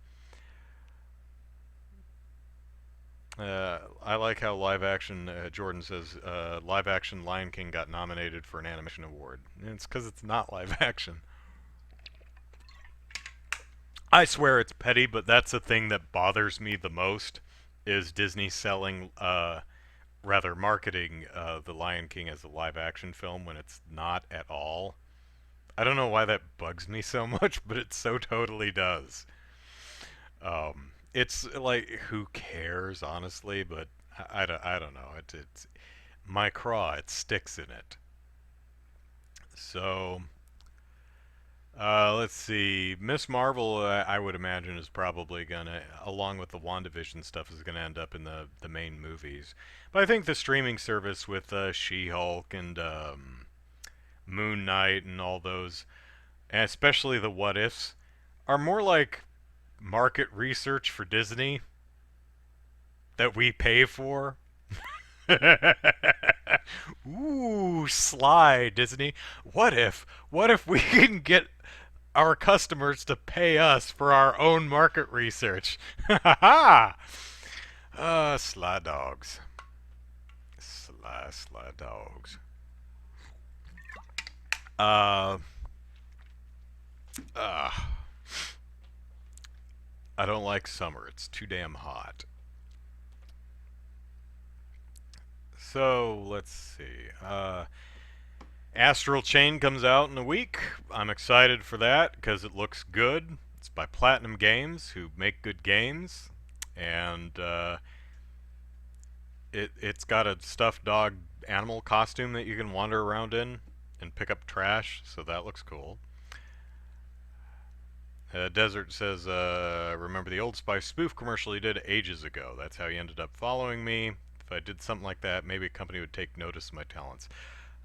I like how live action, Jordan says, live action Lion King got nominated for an animation award. And it's because it's not live action. I swear it's petty, but that's the thing that bothers me the most is Disney selling, rather marketing The Lion King as a live action film when it's not at all. I don't know why that bugs me so much, but it so totally does. It's like, who cares, honestly, but I don't know. It's my craw, it sticks in it. So, let's see. Miss Marvel, I would imagine, is probably gonna, along with the WandaVision stuff, is gonna end up in the main movies. But I think the streaming service with She-Hulk and Moon Knight and all those, and especially the what ifs, are more like market research for Disney that we pay for. Ooh, sly Disney. What if we can get our customers to pay us for our own market research? Ha ha! Sly dogs. Sly dogs. Uh, uh, I don't like summer. It's too damn hot. So, let's see. Astral Chain comes out in a week. I'm excited for that because it looks good. It's by Platinum Games, who make good games. And it's got a stuffed dog animal costume that you can wander around in and pick up trash, so that looks cool. Desert says, remember the Old Spice spoof commercial he did ages ago. That's how he ended up following me. If I did something like that, maybe a company would take notice of my talents.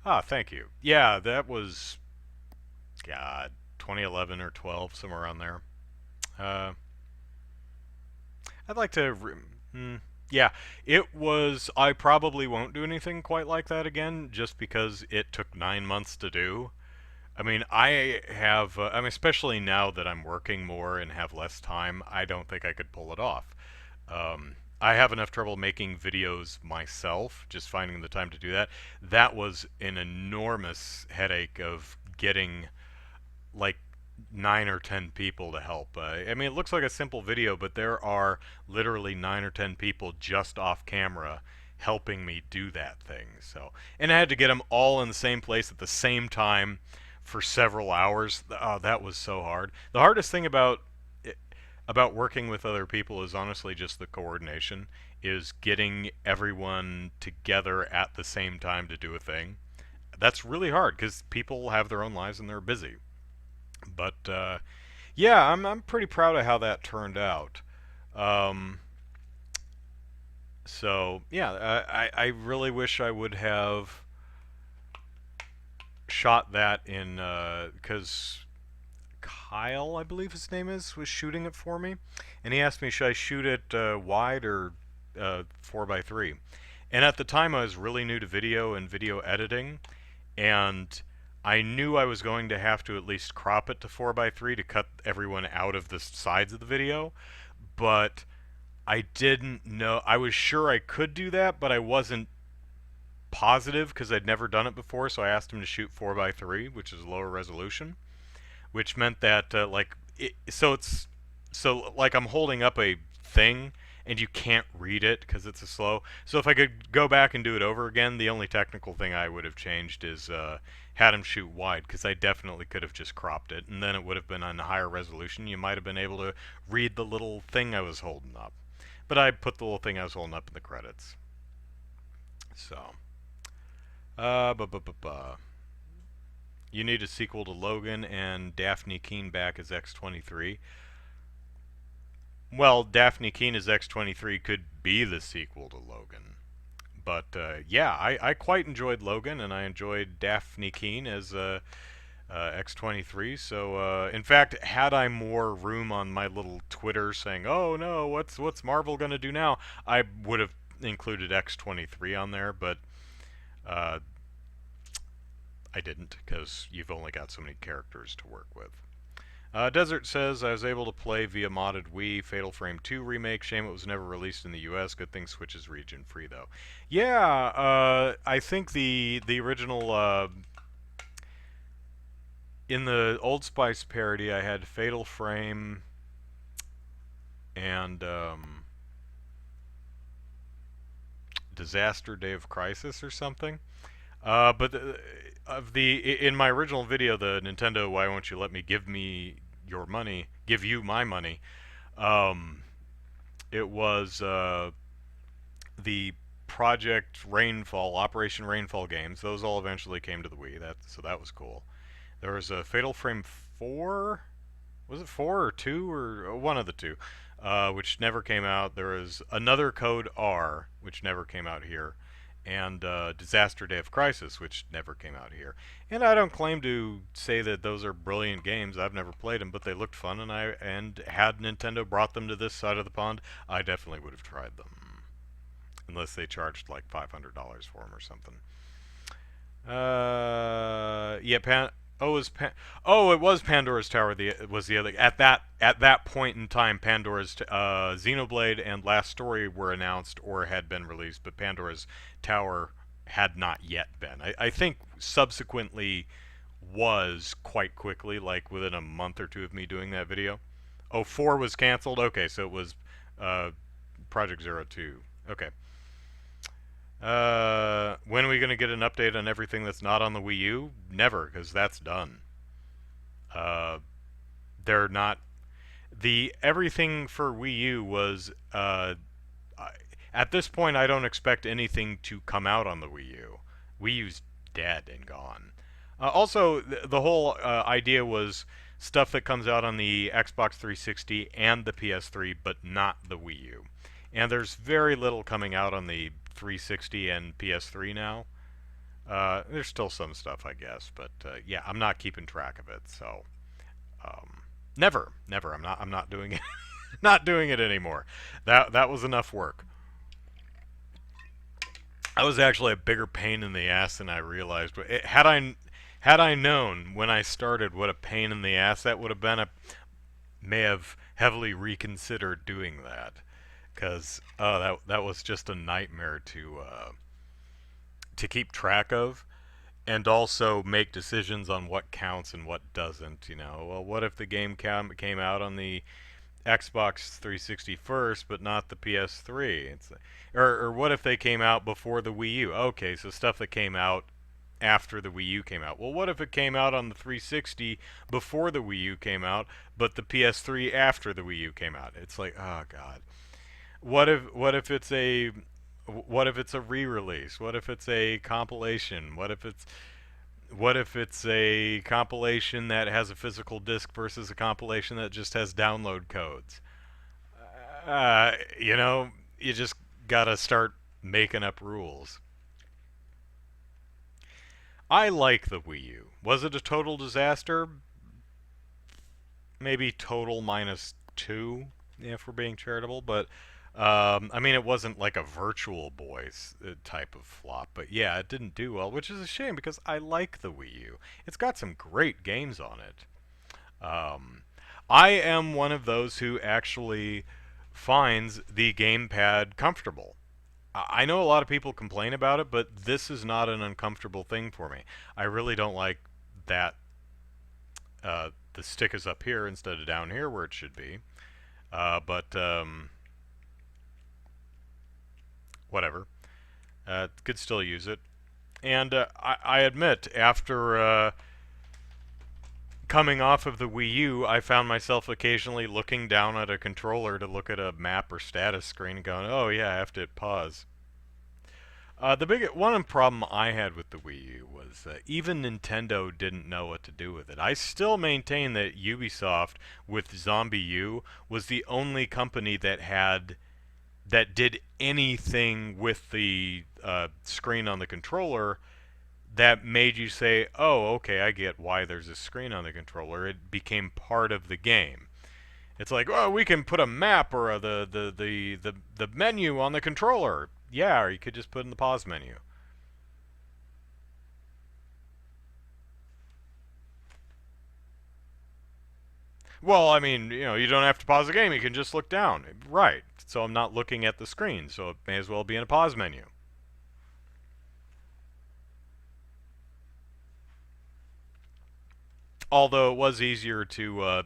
Ah, thank you. Yeah, that was, God, 2011 or 12, somewhere around there. Uh, I'd like to. Yeah, it was. I probably won't do anything quite like that again, just because it took 9 months to do. I mean, I mean, especially now that I'm working more and have less time, I don't think I could pull it off. I have enough trouble making videos myself, just finding the time to do that. That was an enormous headache of getting like 9 or 10 people to help. I mean, it looks like a simple video, but there are literally 9 or 10 people just off camera helping me do that thing. So, and I had to get them all in the same place at the same time for several hours. Oh, that was so hard. The hardest thing about working with other people is honestly just the coordination, is getting everyone together at the same time to do a thing. That's really hard because people have their own lives and they're busy. But yeah, I'm pretty proud of how that turned out. Um, so yeah, I really wish I would have shot that in because Kyle, I believe his name is, was shooting it for me, and he asked me, should I shoot it wide or 4:3? And at the time, I was really new to video and video editing, and I knew I was going to have to at least crop it to 4:3 to cut everyone out of the sides of the video, but I didn't know. I was sure I could do that, but I wasn't positive because I'd never done it before, so I asked him to shoot 4:3, which is lower resolution, which meant that so like I'm holding up a thing and you can't read it because it's a slow. So if I could go back and do it over again, the only technical thing I would have changed is had him shoot wide, because I definitely could have just cropped it and then it would have been on a higher resolution. You might have been able to read the little thing I was holding up, but I put the little thing I was holding up in the credits. So, bu bu bu bu. You need a sequel to Logan and Daphne Keene back as X-23. Well, Daphne Keene as X-23 could be the sequel to Logan. But yeah, I quite enjoyed Logan, and I enjoyed Daphne Keene as X-23. So, in fact, had I more room on my little Twitter saying, "Oh no, what's Marvel gonna do now?" I would have included X-23 on there, but uh, I didn't, because you've only got so many characters to work with. Desert says, I was able to play via modded Wii Fatal Frame 2 remake. Shame it was never released in the US. Good thing Switch is region free though. Yeah, I think the original in the Old Spice parody, I had Fatal Frame and Disaster Day of Crisis or something. But in my original video, the Nintendo Why Won't You Let Me Your Money, Give You My Money, um, it was the Project Rainfall, Operation Rainfall games. Those all eventually came to the Wii. So that was cool. There was a Fatal Frame 4. Was it 4 or 2 or one of the two, which never came out. There was another Code R, which never came out here, and Disaster Day of Crisis, which never came out here. And I don't claim to say that those are brilliant games. I've never played them, but they looked fun, and had Nintendo brought them to this side of the pond, I definitely would have tried them, unless they charged like $500 for them or something. Yeah, it was Pandora's Tower. Was the other at that point in time. Pandora's Xenoblade and Last Story were announced or had been released, but Pandora's Tower had not yet been. I think subsequently was quite quickly, like within a month or two of me doing that video. Oh, 4 was canceled. Okay, so it was Project Zero 2. Okay. When are we going to get an update on everything that's not on the Wii U? Never, because that's done. They're not... Everything for Wii U was... at this point, I don't expect anything to come out on the Wii U. Wii U's dead and gone. Also, the whole idea was stuff that comes out on the Xbox 360 and the PS3, but not the Wii U. And there's very little coming out on the 360 and PS3 now. There's still some stuff, I guess, but yeah, I'm not keeping track of it. So, never. I'm not doing it. Not doing it anymore. That was enough work. That was actually a bigger pain in the ass than I realized. Had I known when I started what a pain in the ass that would have been, I may have heavily reconsidered doing that. Because that was just a nightmare to keep track of, and also make decisions on what counts and what doesn't. You know, well, what if the game came out on the Xbox 360 first, but not the PS3? Or what if they came out before the Wii U? Okay, so stuff that came out after the Wii U came out. Well, what if it came out on the 360 before the Wii U came out, but the PS3 after the Wii U came out? It's like, oh god. What if it's a re-release? What if it's a compilation? What if it's a compilation that has a physical disc versus a compilation that just has download codes? You know, you just gotta start making up rules. I like the Wii U. Was it a total disaster? Maybe total -2, if we're being charitable, but I mean, it wasn't like a Virtual Boy type of flop, but yeah, it didn't do well, which is a shame because I like the Wii U. It's got some great games on it. I am one of those who actually finds the gamepad comfortable. I know a lot of people complain about it, but this is not an uncomfortable thing for me. I really don't like that the stick is up here instead of down here where it should be. But whatever. Could still use it. And I admit, after coming off of the Wii U, I found myself occasionally looking down at a controller to look at a map or status screen and going, oh yeah, I have to hit pause. One problem I had with the Wii U was even Nintendo didn't know what to do with it. I still maintain that Ubisoft with Zombie U was the only company that did anything with the screen on the controller that made you say, oh, okay, I get why there's a screen on the controller. It became part of the game. It's like, oh, we can put a map or the menu on the controller. Yeah, or you could just put in the pause menu. Well, I mean, you don't have to pause the game. You can just look down. Right. So I'm not looking at the screen, so it may as well be in a pause menu. Although it was easier to,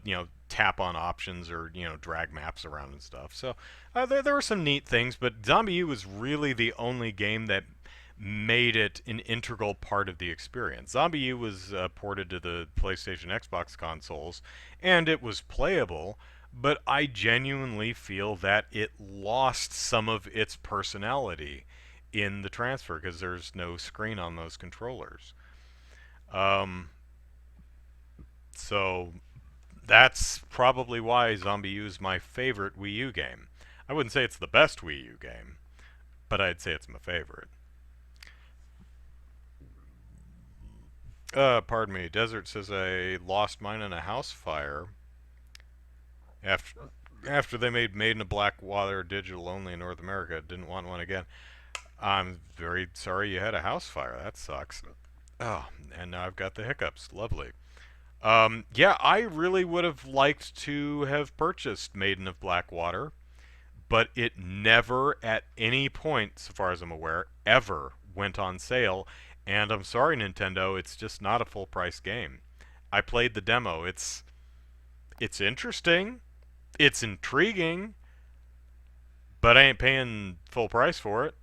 tap on options or, drag maps around and stuff. So there were some neat things, but Zombie U was really the only game that made it an integral part of the experience. Zombie U was ported to the PlayStation Xbox consoles, and it was playable, but I genuinely feel that it lost some of its personality in the transfer because there's no screen on those controllers. Um, so that's probably why Zombie U is my favorite Wii U game. I wouldn't say it's the best Wii U game, but I'd say it's my favorite. Pardon me. Desert says I lost mine in a house fire after they made in a Blackwater digital only in North America. Didn't want one again. I'm very sorry you had a house fire. That sucks. Oh, and now I've got the hiccups. Lovely. Yeah, I really would have liked to have purchased Maiden of Blackwater, but it never, at any point, so far as I'm aware, ever went on sale. And I'm sorry, Nintendo, it's just not a full price game. I played the demo. It's interesting, it's intriguing, but I ain't paying full price for it.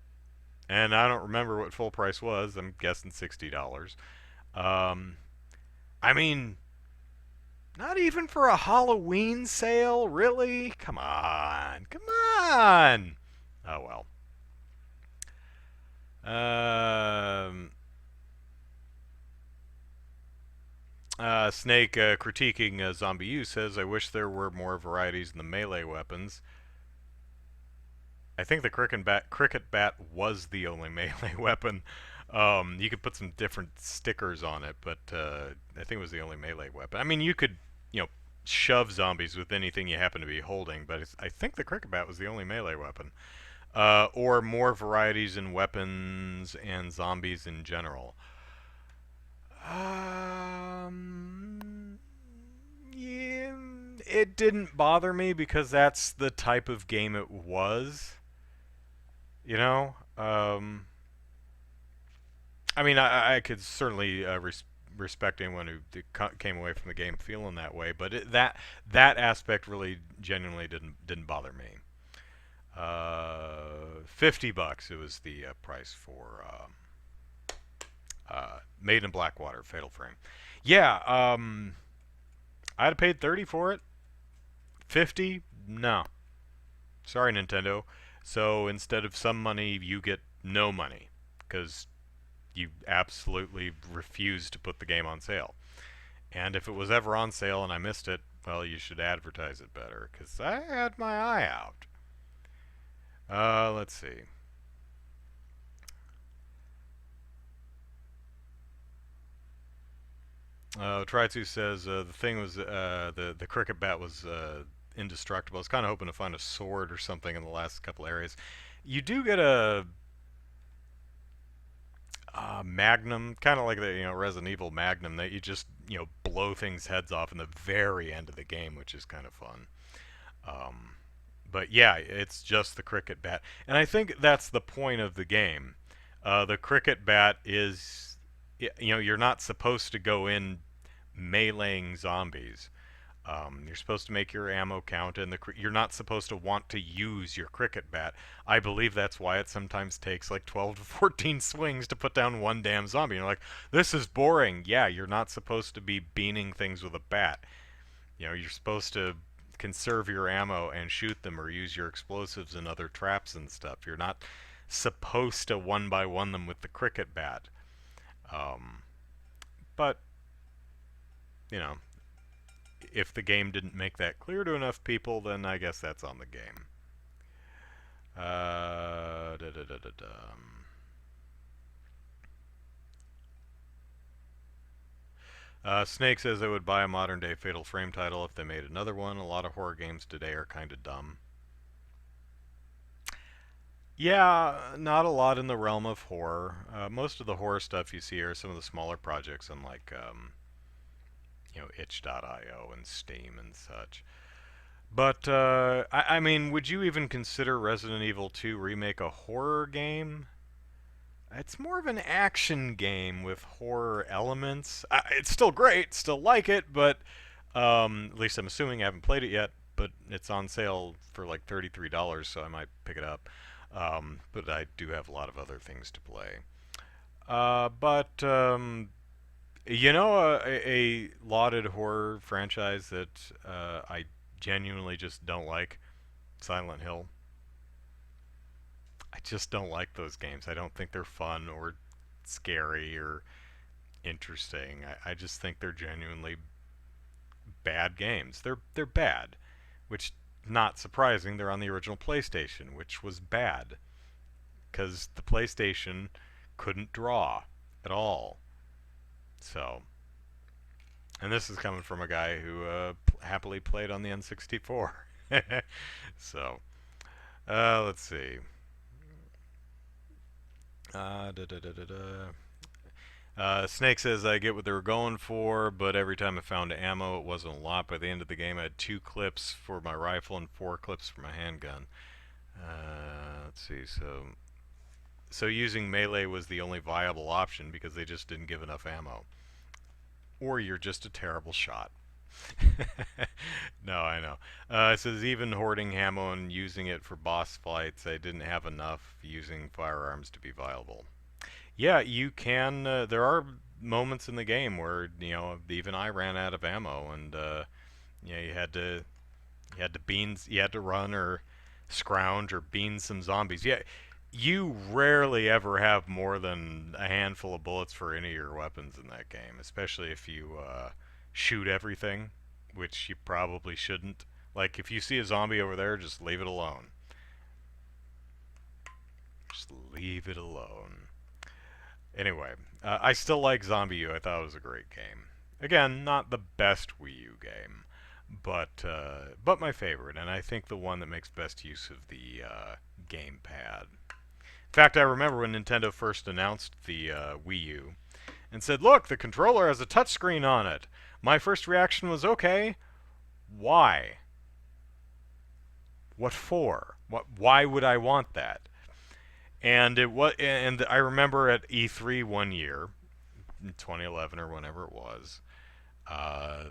And I don't remember what full price was. I'm guessing $60. Um, I mean, not even for a Halloween sale, really? Come on, come on. Oh well. Um, Snake critiquing Zombie U says, "I wish there were more varieties in the melee weapons. I think the cricket bat was the only melee weapon. You could put some different stickers on it, but I think it was the only melee weapon. I mean, you could, shove zombies with anything you happen to be holding, but I think the cricket bat was the only melee weapon. Or more varieties in weapons and zombies in general. Yeah, it didn't bother me because that's the type of game it was. You know, I mean, I could certainly respect anyone who came away from the game feeling that way, but that aspect really genuinely didn't bother me. $50. It was the price for Made in Blackwater Fatal Frame. Yeah, I'd have paid 30 for it. 50? No. Sorry, Nintendo. So instead of some money, you get no money because you absolutely refuse to put the game on sale. And if it was ever on sale and I missed it, well, you should advertise it better because I had my eye out. Let's see. Try2 says the thing was the cricket bat was indestructible. I was kind of hoping to find a sword or something in the last couple areas. You do get a Magnum, kind of like the Resident Evil Magnum, that you just blow things heads off in the very end of the game, which is kind of fun. Um, but yeah, it's just the cricket bat, and I think that's the point of the game. The cricket bat is, you're not supposed to go in meleeing zombies. You're supposed to make your ammo count, and you're not supposed to want to use your cricket bat. I believe that's why it sometimes takes like 12 to 14 swings to put down one damn zombie. You're like, this is boring. Yeah, you're not supposed to be beaning things with a bat. You're supposed to conserve your ammo and shoot them or use your explosives and other traps and stuff. You're not supposed to one by one them with the cricket bat. Um, but, you know, if the game didn't make that clear to enough people, then I guess that's on the game. Da, da, da, da, da. Snake says I would buy a modern day Fatal Frame title if they made another one. A lot of horror games today are kind of dumb. Yeah, not a lot in the realm of horror. Most of the horror stuff you see are some of the smaller projects, and like itch.io and Steam and such. But I mean, would you even consider Resident Evil 2 remake a horror game? It's more of an action game with horror elements. It's still great, still like it, but at least I'm assuming I haven't played it yet. But it's on sale for like $33, so I might pick it up. But I do have a lot of other things to play. But a lauded horror franchise that I genuinely just don't like, Silent Hill. I just don't like those games. I don't think they're fun or scary or interesting. I just think they're genuinely bad games. They're bad, which not surprising. They're on the original PlayStation, which was bad because the PlayStation couldn't draw at all. So, and this is coming from a guy who happily played on the N64. So, let's see. Da, da, da, da, da. Snake says, I get what they were going for, but every time I found ammo, it wasn't a lot. By the end of the game, I had 2 clips for my rifle and 4 clips for my handgun. Let's see, so using melee was the only viable option because they just didn't give enough ammo. Or you're just a terrible shot. No, I know. It says even hoarding ammo and using it for boss fights, I didn't have enough using firearms to be viable. Yeah, you can. There are moments in the game where even I ran out of ammo, and you had to run or scrounge or bean some zombies. Yeah, you rarely ever have more than a handful of bullets for any of your weapons in that game, especially if you shoot everything, which you probably shouldn't. Like, if you see a zombie over there, just leave it alone. Just leave it alone. Anyway, I still like Zombie U. I thought it was a great game. Again, not the best Wii U game, but my favorite, and I think the one that makes best use of the gamepad. In fact, I remember when Nintendo first announced the Wii U and said, "Look, the controller has a touchscreen on it." My first reaction was, "Okay, why? What for? Why would I want that?" And I remember at E3 one year, in 2011 or whenever it was,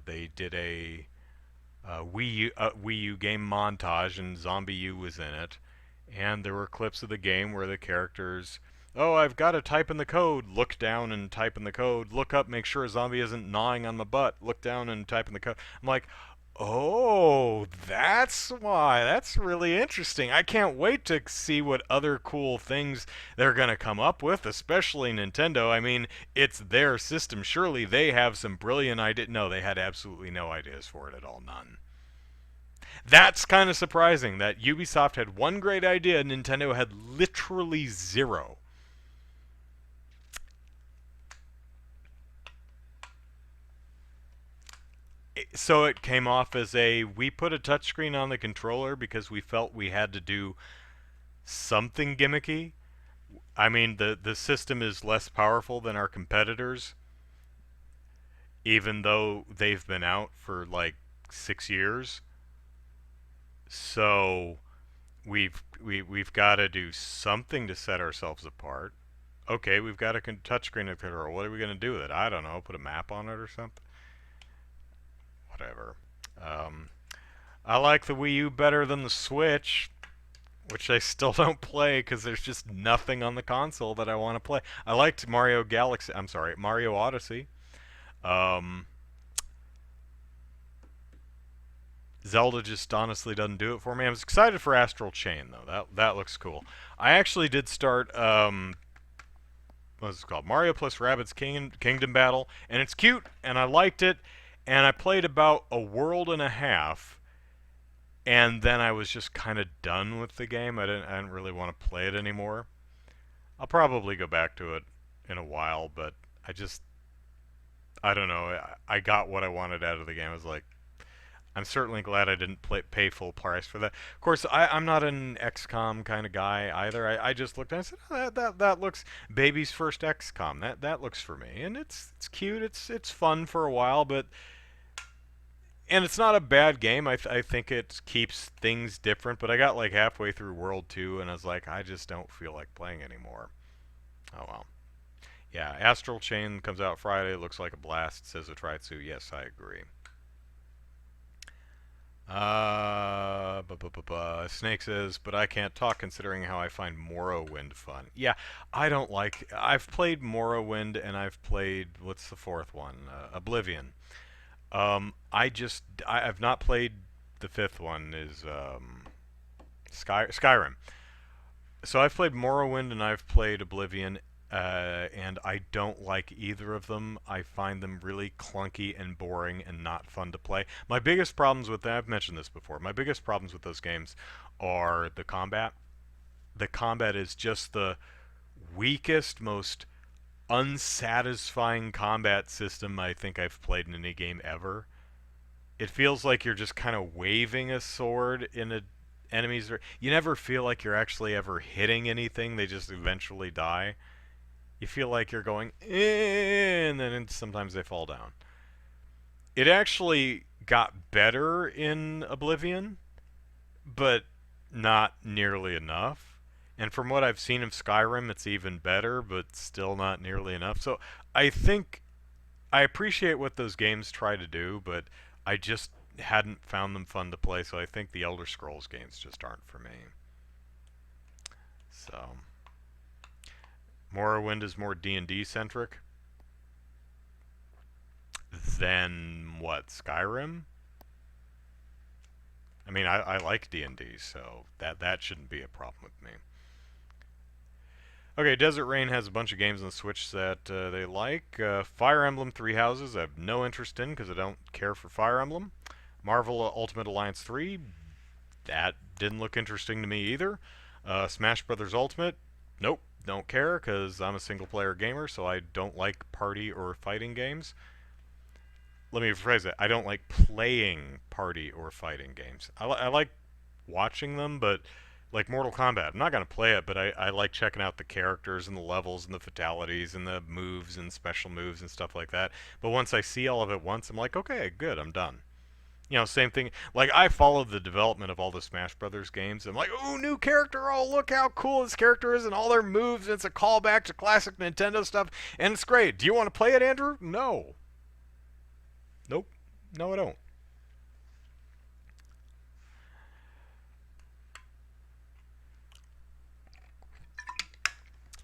they did a Wii U game montage, and Zombie U was in it. And there were clips of the game where the characters, oh, I've got to type in the code. Look down and type in the code. Look up, make sure a zombie isn't gnawing on my butt. Look down and type in the code. I'm like, oh, that's why. That's really interesting. I can't wait to see what other cool things they're going to come up with, especially Nintendo. I mean, it's their system. Surely they have some brilliant ideas. No, they had absolutely no ideas for it at all. None. That's kind of surprising that Ubisoft had one great idea and Nintendo had literally zero. So it came off as we put a touchscreen on the controller because we felt we had to do something gimmicky. I mean, the system is less powerful than our competitors, even though they've been out for like 6 years. So we've got to do something to set ourselves apart. Okay, we've got a touchscreen controller. What are we going to do with it? I don't know. Put a map on it or something? Whatever. I like the Wii U better than the Switch, which I still don't play because there's just nothing on the console that I want to play. I liked Mario Galaxy. I'm sorry, Mario Odyssey. Zelda just honestly doesn't do it for me. I was excited for Astral Chain though. That looks cool. I actually did start what's it called? Mario plus Rabbids Kingdom Battle, and it's cute, and I liked it, and I played about a world and a half, and then I was just kind of done with the game. I didn't really want to play it anymore. I'll probably go back to it in a while, but I don't know. I got what I wanted out of the game. I was like, I'm certainly glad I didn't pay full price for that. Of course, I'm not an XCOM kind of guy either. I just looked and I said, oh, that looks baby's first XCOM. That looks for me, and it's cute. It's fun for a while, but and it's not a bad game. I think it keeps things different, but I got like halfway through World 2 and I was like, I just don't feel like playing anymore. Oh well. Yeah, Astral Chain comes out Friday. Looks like a blast, says Atritsu. Yes, I agree. Snake says, but I can't talk considering how I find Morrowind fun. Yeah, I don't like. I've played Morrowind and I've played what's the fourth one? Oblivion. I've not played the fifth one. Is Skyrim. So I've played Morrowind and I've played Oblivion, and I don't like either of them. I find them really clunky and boring and not fun to play. My biggest problems with them, I've mentioned this before, my biggest problems with those games are the combat. The combat is just the weakest, most unsatisfying combat system I think I've played in any game ever. It feels like you're just kind of waving a sword in a enemies. You never feel like you're actually ever hitting anything. They just eventually die. You feel like you're going, and then sometimes they fall down. It actually got better in Oblivion, but not nearly enough. And from what I've seen of Skyrim, it's even better, but still not nearly enough. So I think I appreciate what those games try to do, but I just hadn't found them fun to play, so I think the Elder Scrolls games just aren't for me. So Morrowind is more D&D centric than what, Skyrim? I mean, I like D&D, so that shouldn't be a problem with me. Okay, Desert Rain has a bunch of games on the Switch that they like. Fire Emblem Three Houses, I have no interest in because I don't care for Fire Emblem. Marvel Ultimate Alliance 3, that didn't look interesting to me either. Smash Brothers Ultimate, nope, don't care because I'm a single-player gamer, so I don't like party or fighting games. Let me rephrase it. I don't like playing party or fighting games. I like watching them, but like Mortal Kombat, I'm not going to play it, but I like checking out the characters and the levels and the fatalities and the moves and special moves and stuff like that. But once I see all of it once, I'm like, okay, good, I'm done. You know, same thing. Like, I followed the development of all the Smash Brothers games. I'm like, ooh, new character. Oh, look how cool this character is and all their moves. It's a callback to classic Nintendo stuff, and it's great. Do you want to play it, Andrew? No. Nope. No, I don't.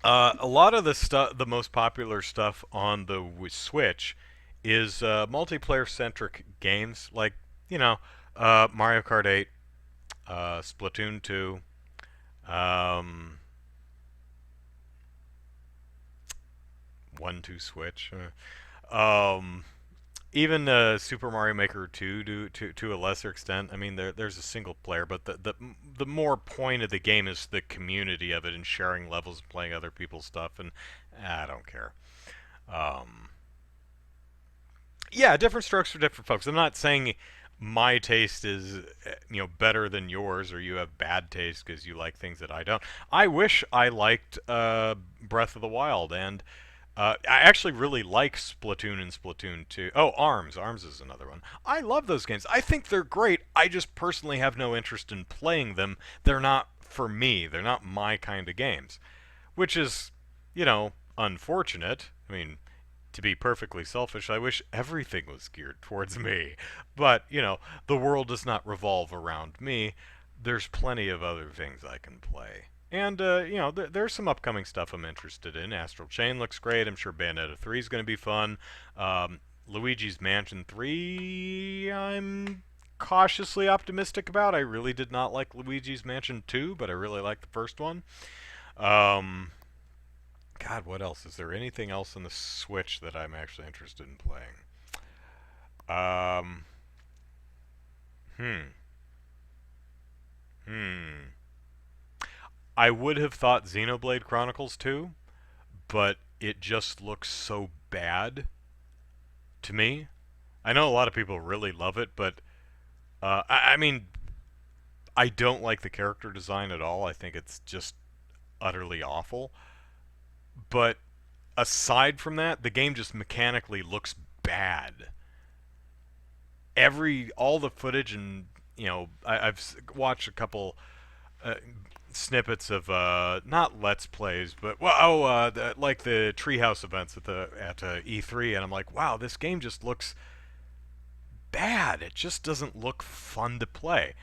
A lot of the stuff, the most popular stuff on the Switch, is multiplayer-centric games, like Mario Kart 8, Splatoon 2, um, 1-2 Switch, even Super Mario Maker 2 to a lesser extent. I mean, there's a single player, but the more point of the game is the community of it and sharing levels, and playing other people's stuff, and I don't care. Um, yeah, different strokes for different folks. I'm not saying my taste is better than yours, or you have bad taste because you like things that I don't. I wish I liked Breath of the Wild, and I actually really like Splatoon and Splatoon 2. Oh, Arms. Arms is another one. I love those games. I think they're great. I just personally have no interest in playing them. They're not for me. They're not my kind of games. Which is, unfortunate. I mean, to be perfectly selfish, I wish everything was geared towards me. But, the world does not revolve around me. There's plenty of other things I can play. And, there's some upcoming stuff I'm interested in. Astral Chain looks great. I'm sure Bayonetta 3 is going to be fun. Luigi's Mansion 3, I'm cautiously optimistic about. I really did not like Luigi's Mansion 2, but I really like the first one. Um, God, what else? Is there anything else on the Switch that I'm actually interested in playing? Um, hmm. Hmm. I would have thought Xenoblade Chronicles 2, but it just looks so bad to me. I know a lot of people really love it, but I mean, I don't like the character design at all. I think it's just utterly awful. But aside from that, the game just mechanically looks bad. all the footage, and I've watched a couple uh, snippets of not let's plays, but like the treehouse events at E3, and I'm like, wow, this game just looks bad. It just doesn't look fun to play.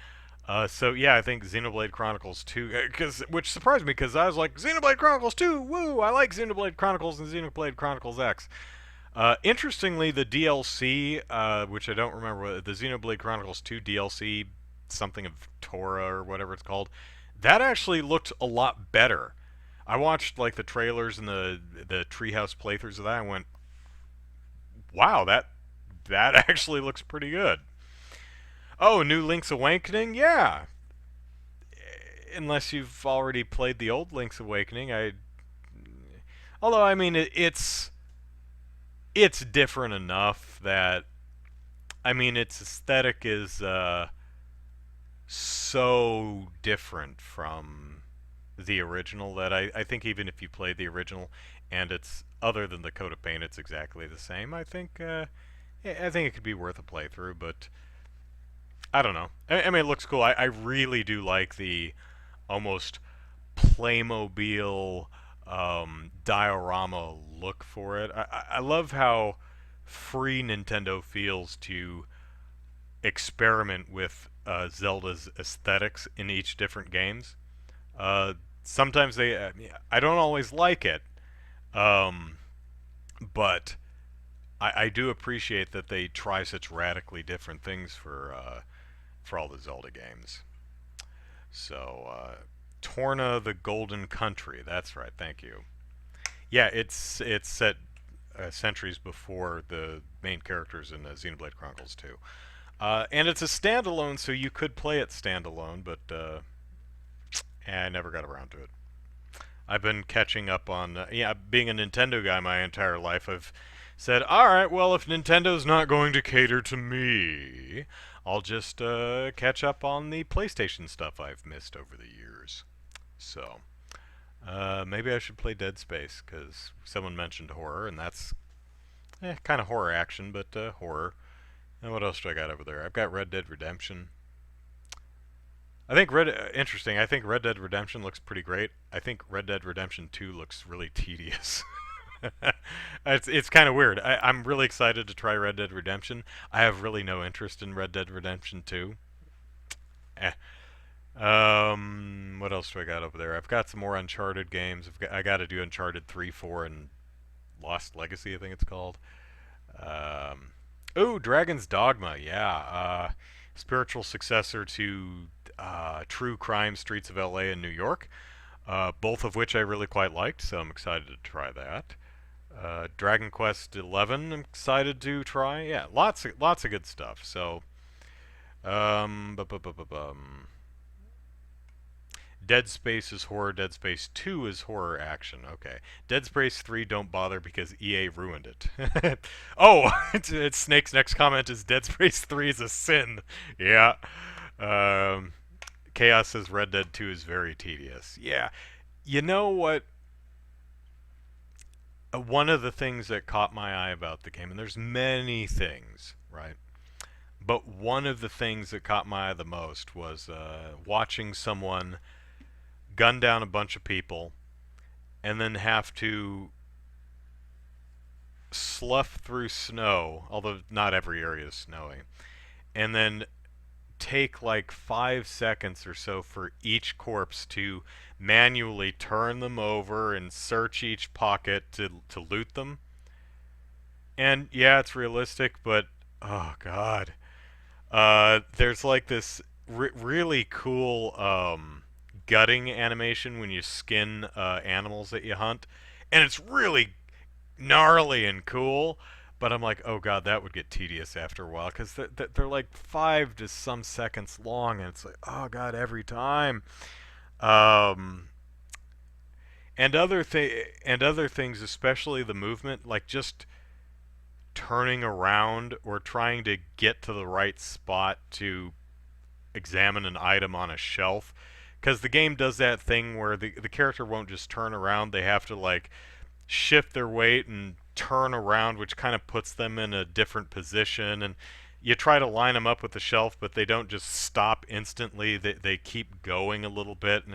So yeah, I think Xenoblade Chronicles 2, which surprised me because I was like, Xenoblade Chronicles 2, woo! I like Xenoblade Chronicles and Xenoblade Chronicles X. Interestingly, the DLC, which I don't remember, the Xenoblade Chronicles 2 DLC, something of Torah or whatever it's called, that actually looked a lot better. I watched like the trailers and the treehouse playthroughs of that, and went, wow, that actually looks pretty good. Oh, New Link's Awakening, yeah. Unless you've already played the old Link's Awakening, although I mean it's different enough that I mean its aesthetic is so different from the original that I think even if you played the original and it's other than the coat of paint, it's exactly the same. I think it could be worth a playthrough, but I don't know. I mean, it looks cool. I really do like the almost Playmobil diorama look for it. I love how free Nintendo feels to experiment with Zelda's aesthetics in each different games. Sometimes I don't always like it, um, but I do appreciate that they try such radically different things for all the Zelda games. So, Torna the Golden Country. That's right. Thank you. Yeah, it's set centuries before the main characters in Xenoblade Chronicles 2. And it's a standalone, so you could play it standalone, but I never got around to it. I've been catching up on, being a Nintendo guy my entire life. I've said, all right, well, if Nintendo's not going to cater to me, I'll just catch up on the PlayStation stuff I've missed over the years. So, maybe I should play Dead Space, because someone mentioned horror, and that's kind of horror action, but horror. And what else do I got over there? I've got Red Dead Redemption. Interesting. I think Red Dead Redemption looks pretty great. I think Red Dead Redemption 2 looks really tedious. It's kind of weird. I'm really excited to try Red Dead Redemption. I have really no interest in Red Dead Redemption 2. Eh. What else do I got over there? I've got some more Uncharted games. I got to do Uncharted 3, 4, and Lost Legacy, I think it's called. Ooh, Dragon's Dogma, yeah. Spiritual successor to True Crime Streets of LA and New York, both of which I really quite liked, so I'm excited to try that. Dragon Quest XI, I'm excited to try. Yeah, lots of good stuff. So, um, bu- bu- bu- bu- bum. Dead Space is horror. Dead Space 2 is horror action. Okay. Dead Space 3, don't bother because EA ruined it. Oh, it's Snake's next comment is Dead Space 3 is a sin. Yeah. Um, Chaos says Red Dead 2 is very tedious. Yeah. You know what? One of the things that caught my eye about the game, and there's many things, right? But one of the things that caught my eye the most was watching someone gun down a bunch of people and then have to slough through snow, although not every area is snowy, and then take like 5 seconds or so for each corpse to manually turn them over and search each pocket to loot them. And yeah, it's realistic, but oh god. There's like this really cool gutting animation when you skin animals that you hunt, and it's really gnarly and cool. But I'm like, oh god, that would get tedious after a while because they're like 5 to some seconds long, and it's like, oh god, every time. Um, and other things, especially the movement, like just turning around or trying to get to the right spot to examine an item on a shelf, because the game does that thing where the character won't just turn around, they have to like shift their weight and turn around, which kind of puts them in a different position. And you try to line them up with the shelf, but they don't just stop instantly. They keep going a little bit,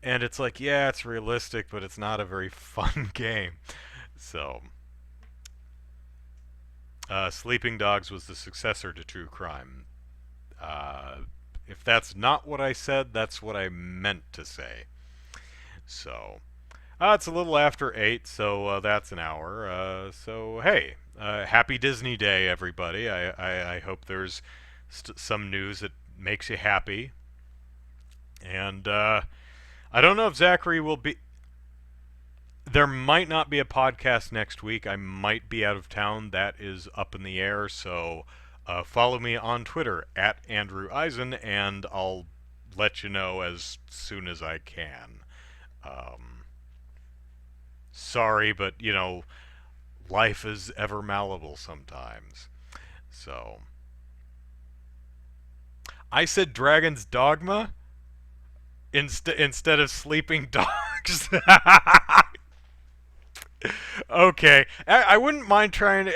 and it's like, yeah, it's realistic, but it's not a very fun game. So, Sleeping Dogs was the successor to True Crime. Uh, if that's not what I said, that's what I meant to say. So, it's a little after 8, so that's an hour. So, hey, happy Disney Day, everybody. I hope there's some news that makes you happy. And I don't know if Zachary will be. There might not be a podcast next week. I might be out of town. That is up in the air. So follow me on Twitter at Andrew Eisen, and I'll let you know as soon as I can. Sorry, but life is ever malleable sometimes. So I said Dragon's Dogma instead of Sleeping Dogs. Okay, I wouldn't mind trying to.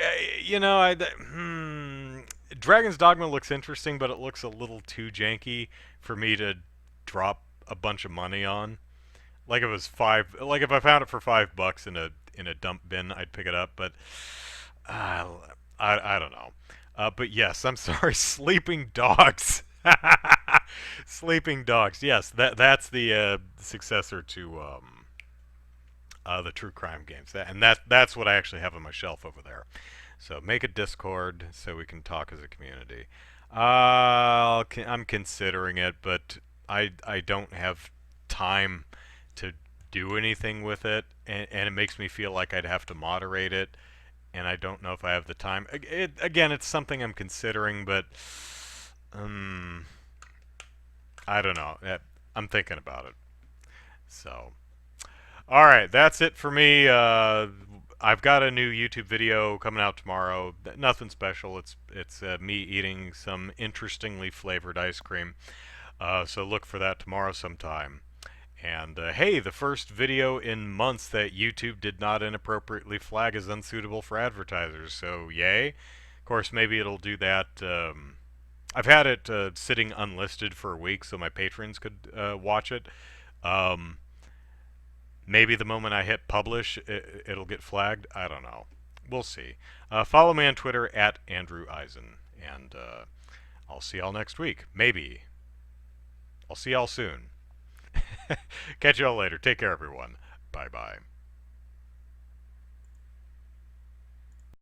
Dragon's Dogma looks interesting, but it looks a little too janky for me to drop a bunch of money on. Like if it was like if I found it for $5 in a dump bin, I'd pick it up. But uh, I don't know. But yes, I'm sorry. Sleeping Dogs. Sleeping Dogs. Yes, that's the successor to the true crime games. That's what I actually have on my shelf over there. So make a Discord so we can talk as a community. I'm considering it, but I don't have time to do anything with it, and it makes me feel like I'd have to moderate it, and I don't know if I have the time. Again, it's something I'm considering, but I don't know. I'm thinking about it. So, all right, that's it for me. I've got a new YouTube video coming out tomorrow. Nothing special. It's me eating some interestingly flavored ice cream. So look for that tomorrow sometime. And hey, the first video in months that YouTube did not inappropriately flag as unsuitable for advertisers. So yay. Of course, maybe it'll do that. I've had it sitting unlisted for a week so my patrons could watch it. Maybe the moment I hit publish, it'll get flagged. I don't know. We'll see. Follow me on Twitter at Andrew Eisen. And I'll see y'all next week. Maybe. I'll see y'all soon. Catch y'all later. Take care, everyone. Bye-bye.